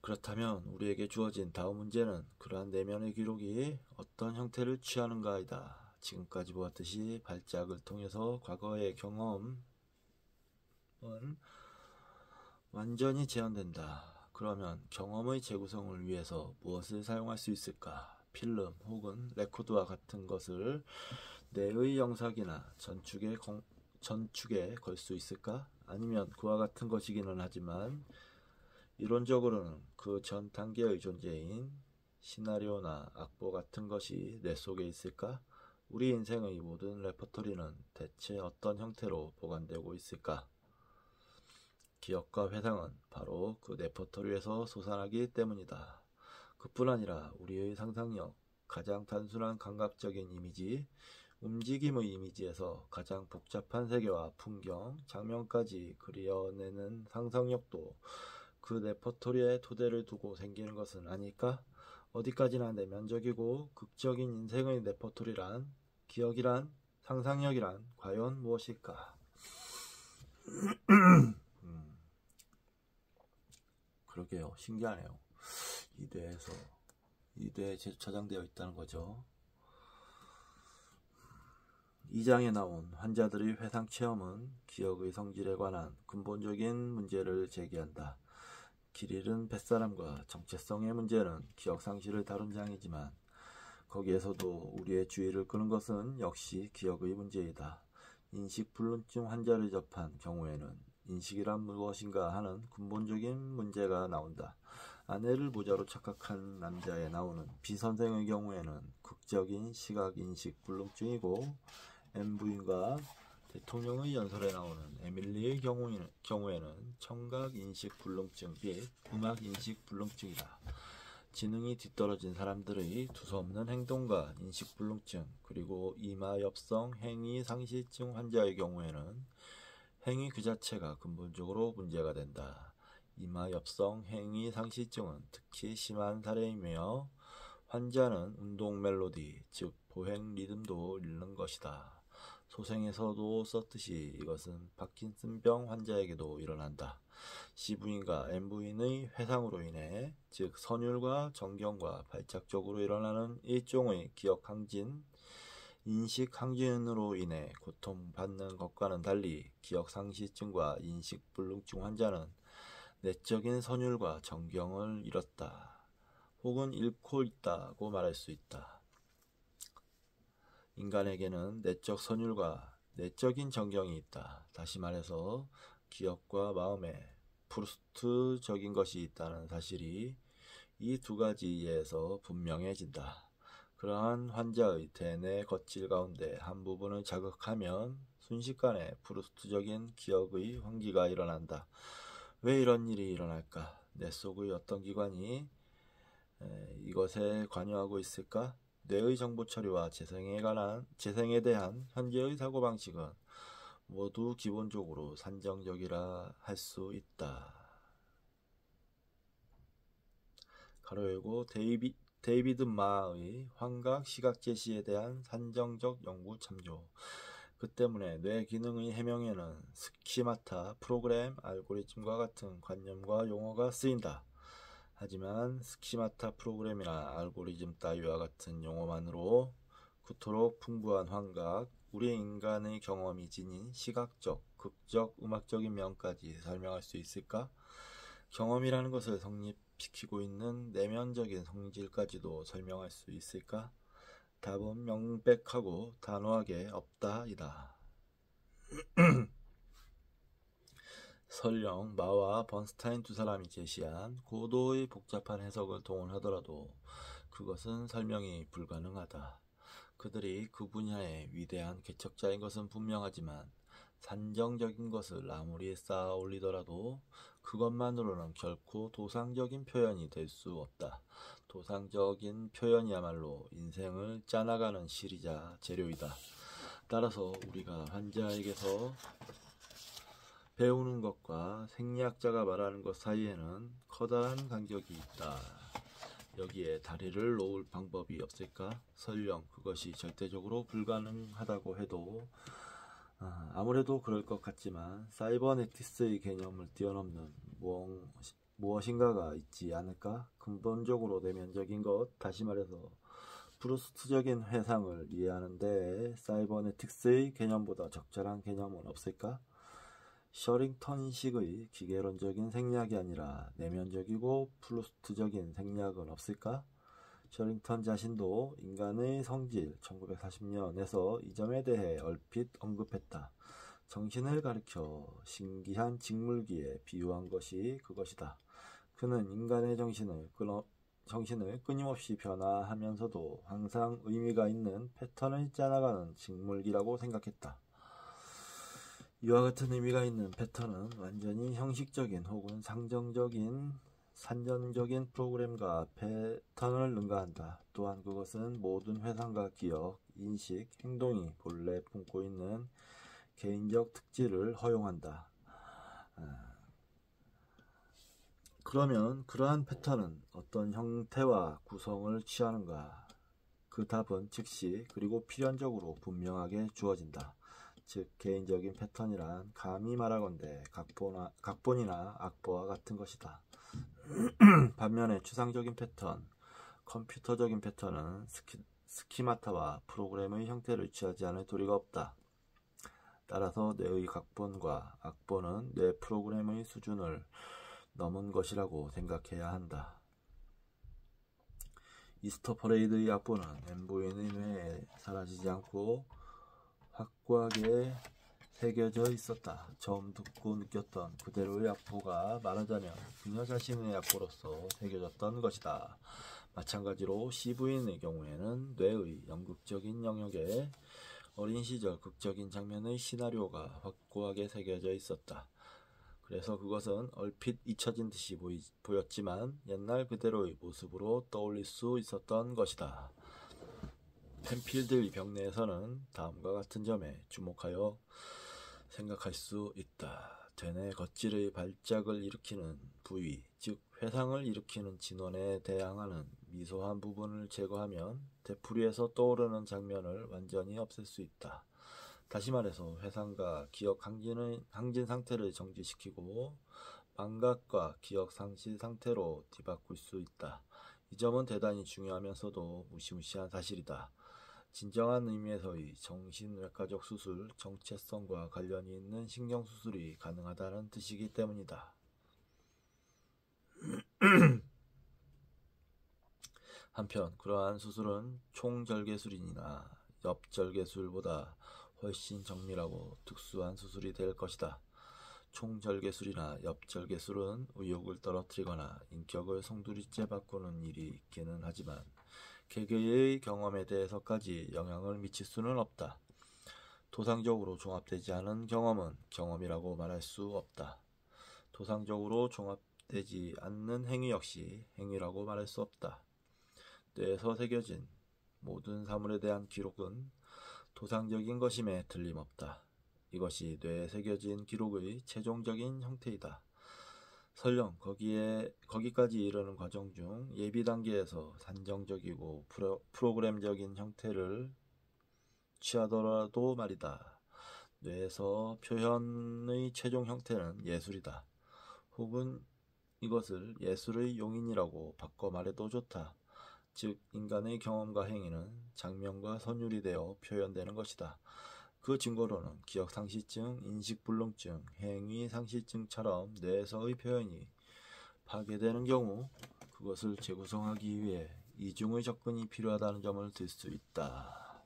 A: 그렇다면 우리에게 주어진 다음 문제는 그러한 내면의 기록이 어떤 형태를 취하는가이다. 지금까지 보았듯이 발작을 통해서 과거의 경험은 완전히 제한된다. 그러면 경험의 재구성을 위해서 무엇을 사용할 수 있을까? 필름 혹은 레코드와 같은 것을 뇌의 영상이나 전축에 걸 수 있을까? 아니면 그와 같은 것이기는 하지만 이론적으로는 그 전 단계의 존재인 시나리오나 악보 같은 것이 뇌 속에 있을까? 우리 인생의 모든 레퍼토리는 대체 어떤 형태로 보관되고 있을까? 기억과 회상은 바로 그 레퍼토리에서 솟아나기 때문이다. 그뿐 아니라 우리의 상상력, 가장 단순한 감각적인 이미지, 움직임의 이미지에서 가장 복잡한 세계와 풍경, 장면까지 그려내는 상상력도 그 레퍼토리에 토대를 두고 생기는 것은 아닐까? 어디까지나 내면적이고 극적인 인생의 레퍼토리란, 기억이란, 상상력이란 과연 무엇일까? 그러게요. 신기하네요. 이대에 저장되어 있다는 거죠. 2장에 나온 환자들의 회상 체험은 기억의 성질에 관한 근본적인 문제를 제기한다. 길 잃은 뱃사람과 정체성의 문제는 기억 상실을 다룬 장이지만 거기에서도 우리의 주의를 끄는 것은 역시 기억의 문제이다. 인식불능증 환자를 접한 경우에는 인식이란 무엇인가 하는 근본적인 문제가 나온다. 아내를 모자로 착각한 남자에 나오는 B 선생의 경우에는 극적인 시각인식 불능증이고, M 부인과 대통령의 연설에 나오는 에밀리의 경우에는 청각인식 불능증 및 음악인식 불능증이다. 지능이 뒤떨어진 사람들의 두서없는 행동과 인식불능증, 그리고 이마엽성 행위상실증 환자의 경우에는 행위 그 자체가 근본적으로 문제가 된다. 이마엽성 행위상실증은 특히 심한 사례이며 환자는 운동 멜로디, 즉 보행 리듬도 잃는 것이다. 소생에서도 썼듯이 이것은 파킨슨병 환자에게도 일어난다. C부인과 M부인의 회상으로 인해, 즉 선율과 정경과 발작적으로 일어나는 일종의 기억 항진, 인식 항진으로 인해 고통받는 것과는 달리 기억 상실증과 인식 불능증 환자는 내적인 선율과 정경을 잃었다, 혹은 잃고 있다고 말할 수 있다. 인간에게는 내적 선율과 내적인 정경이 있다. 다시 말해서 기억과 마음에 프루스트적인 것이 있다는 사실이 이 두 가지 이해에서 분명해진다. 그러한 환자의 대뇌 겉질 가운데 한 부분을 자극하면 순식간에 프루스트적인 기억의 환기가 일어난다. 왜 이런 일이 일어날까? 뇌 속의 어떤 기관이 이것에 관여하고 있을까? 뇌의 정보 처리와 재생에 대한 현재의 사고방식은 모두 기본적으로 산정적이라 할 수 있다. 가로 열고 데이비드 마의 환각 시각 제시에 대한 산정적 연구 참조. 그 때문에 뇌 기능의 해명에는 스키마타, 프로그램, 알고리즘과 같은 관념과 용어가 쓰인다. 하지만 스키마타, 프로그램이나 알고리즘 따위와 같은 용어만으로 그토록 풍부한 환각, 우리 인간의 경험이 지닌 시각적, 극적, 음악적인 면까지 설명할 수 있을까? 경험이라는 것을 성립시키고 있는 내면적인 성질까지도 설명할 수 있을까? 답은 명백하고 단호하게 없다이다. 설령 마와 번스타인 두 사람이 제시한 고도의 복잡한 해석을 동원하더라도 그것은 설명이 불가능하다. 그들이 그 분야의 위대한 개척자인 것은 분명하지만 산정적인 것을 아무리 쌓아 올리더라도 그것만으로는 결코 도상적인 표현이 될 수 없다. 도상적인 표현이야말로 인생을 짜나가는 실이자 재료이다. 따라서 우리가 환자에게서 배우는 것과 생리학자가 말하는 것 사이에는 커다란 간격이 있다. 여기에 다리를 놓을 방법이 없을까? 설령 그것이 절대적으로 불가능하다고 해도 아무래도 그럴 것 같지만 사이버네티스의 개념을 뛰어넘는 무엇인가가 있지 않을까? 근본적으로 내면적인 것, 다시 말해서 프루스트적인 회상을 이해하는 데 사이버네틱스의 개념보다 적절한 개념은 없을까? 셔링턴식의 기계론적인 생략이 아니라 내면적이고 프루스트적인 생략은 없을까? 셔링턴 자신도 인간의 성질 1940년에서 이 점에 대해 얼핏 언급했다. 정신을 가리켜 신기한 직물기에 비유한 것이 그것이다. 그는 인간의 정신을 정신을 끊임없이 변화하면서도 항상 의미가 있는 패턴을 짜나가는 직물기라고 생각했다. 이와 같은 의미가 있는 패턴은 완전히 형식적인 혹은 상정적인 산정적인 프로그램과 패턴을 능가한다. 또한 그것은 모든 회상과 기억, 인식, 행동이 본래 품고 있는 개인적 특질을 허용한다. 그러면 그러한 패턴은 어떤 형태와 구성을 취하는가? 그 답은 즉시 그리고 필연적으로 분명하게 주어진다. 즉 개인적인 패턴이란 감히 말하건대 각본이나 악보와 같은 것이다. 반면에 추상적인 패턴, 컴퓨터적인 패턴은 스키마타와 프로그램의 형태를 취하지 않을 도리가 없다. 따라서 뇌의 각본과 악본은 뇌 프로그램의 수준을 넘은 것이라고 생각해야 한다. 이스터 퍼레이드의 악보는 엠보인의 뇌에 사라지지 않고 확고하게 새겨져 있었다. 처음 듣고 느꼈던 그대로의 악보가 말하자면 그녀 자신의 악보로서 새겨졌던 것이다. 마찬가지로 시부인의 경우에는 뇌의 연극적인 영역에 어린 시절 극적인 장면의 시나리오가 확고하게 새겨져 있었다. 그래서 그것은 얼핏 잊혀진 듯이 보였지만 옛날 그대로의 모습으로 떠올릴 수 있었던 것이다. 펜필드의 병내에서는 다음과 같은 점에 주목하여 생각할 수 있다. 되뇌 겉질의 발작을 일으키는 부위, 즉 회상을 일으키는 진원에 대항하는 미소한 부분을 제거하면 되풀이에서 떠오르는 장면을 완전히 없앨 수 있다. 다시 말해서 회상과 기억 항진 상태를 정지시키고 망각과 기억 상실 상태로 뒤바꿀 수 있다. 이 점은 대단히 중요하면서도 무시무시한 사실이다. 진정한 의미에서의 정신외과적 수술, 정체성과 관련이 있는 신경수술이 가능하다는 뜻이기 때문이다. 한편 그러한 수술은 총절개술이나 옆절개술보다 훨씬 정밀하고 특수한 수술이 될 것이다. 총절개술이나 옆절개술은 의욕을 떨어뜨리거나 인격을 송두리째 바꾸는 일이 있기는 하지만 개개의 경험에 대해서까지 영향을 미칠 수는 없다. 도상적으로 종합되지 않은 경험은 경험이라고 말할 수 없다. 도상적으로 종합되지 않는 행위 역시 행위라고 말할 수 없다. 뇌에서 새겨진 모든 사물에 대한 기록은 도상적인 것임에 틀림없다. 이것이 뇌에 새겨진 기록의 최종적인 형태이다. 설령 거기까지 이르는 과정 중 예비 단계에서 산정적이고 프로그램적인 형태를 취하더라도 말이다. 뇌에서 표현의 최종 형태는 예술이다. 혹은 이것을 예술의 용인이라고 바꿔 말해도 좋다. 즉 인간의 경험과 행위는 장면과 선율이 되어 표현되는 것이다. 그 증거로는 기억상실증, 인식불능증, 행위상실증처럼 뇌에서의 표현이 파괴되는 경우 그것을 재구성하기 위해 이중의 접근이 필요하다는 점을 들 수 있다.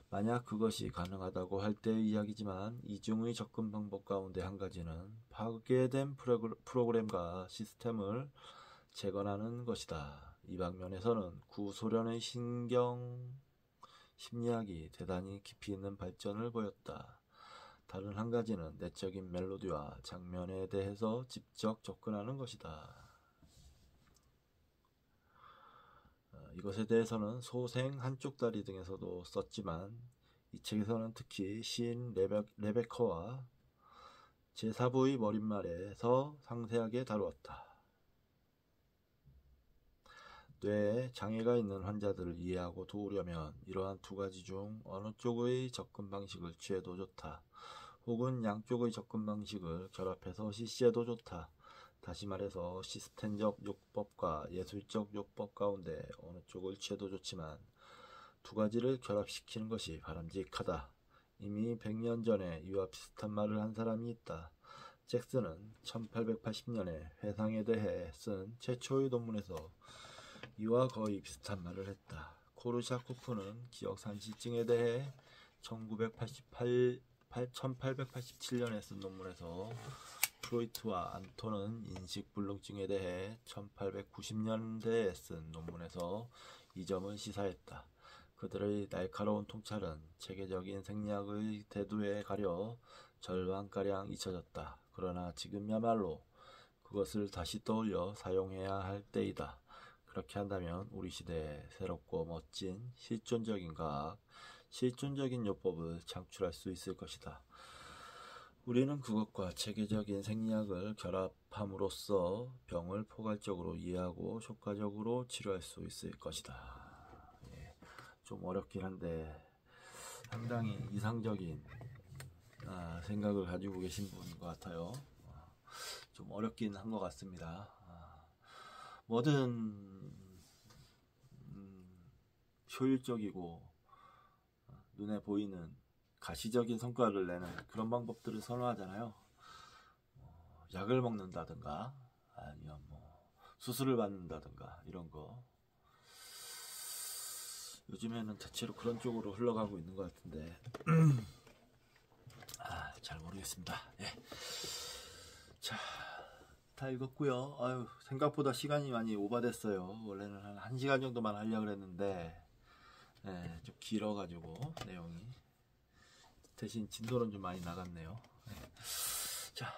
A: 만약 그것이 가능하다고 할 때의 이야기지만 이중의 접근 방법 가운데 한 가지는 파괴된 프로그램과 시스템을 재건하는 것이다. 이 방면에서는 구소련의 심리학이 대단히 깊이 있는 발전을 보였다. 다른 한 가지는 내적인 멜로디와 장면에 대해서 직접 접근하는 것이다. 이것에 대해서는 소생 한쪽 다리 등에서도 썼지만 이 책에서는 특히 시인 레베커와 제4부의 머릿말에서 상세하게 다루었다. 뇌에 장애가 있는 환자들을 이해하고 도우려면 이러한 두 가지 중 어느 쪽의 접근 방식을 취해도 좋다. 혹은 양쪽의 접근 방식을 결합해서 실시해도 좋다. 다시 말해서 시스템적 요법과 예술적 요법 가운데 어느 쪽을 취해도 좋지만 두 가지를 결합시키는 것이 바람직하다. 이미 100년 전에 이와 비슷한 말을 한 사람이 있다. 잭슨은 1880년에 회상에 대해 쓴 최초의 논문에서 이와 거의 비슷한 말을 했다. 코르샤코프는 기억상실증에 대해 1887년에 쓴 논문에서 프로이트와 안톤은 인식불능증에 대해 1890년대에 쓴 논문에서 이 점을 시사했다. 그들의 날카로운 통찰은 체계적인 생략의 대두에 가려 절반가량 잊혀졌다. 그러나 지금야말로 그것을 다시 떠올려 사용해야 할 때이다. 그렇게 한다면 우리 시대에 새롭고 멋진 실존적인 과학, 실존적인 요법을 창출할 수 있을 것이다. 우리는 그것과 체계적인 생략을 결합함으로써 병을 포괄적으로 이해하고 효과적으로 치료할 수 있을 것이다. 예, 좀 어렵긴 한데 상당히 이상적인 생각을 가지고 계신 분인 것 같아요. 좀 어렵긴 한 것 같습니다. 뭐든 효율적이고 눈에 보이는 가시적인 성과를 내는 그런 방법들을 선호하잖아요. 약을 먹는다든가 아니면 수술을 받는다든가 이런 거. 요즘에는 대체로 그런 쪽으로 흘러가고 있는 것 같은데 잘 모르겠습니다. 예. 자, 다 읽었고요. 아유, 생각보다 시간이 많이 오버됐어요. 원래는 한 1시간 정도만 하려고 했는데 좀 길어가지고 내용이 대신 진도는 좀 많이 나갔네요. 자,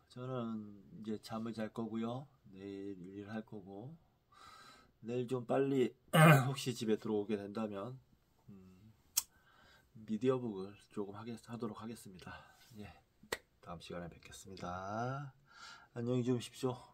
A: 저는 이제 잠을 잘 거고요. 내일 일할 거고 내일 좀 빨리 혹시 집에 들어오게 된다면 미디어북을 조금 하도록 하겠습니다. 예, 다음 시간에 뵙겠습니다. 안녕히 주무십시오.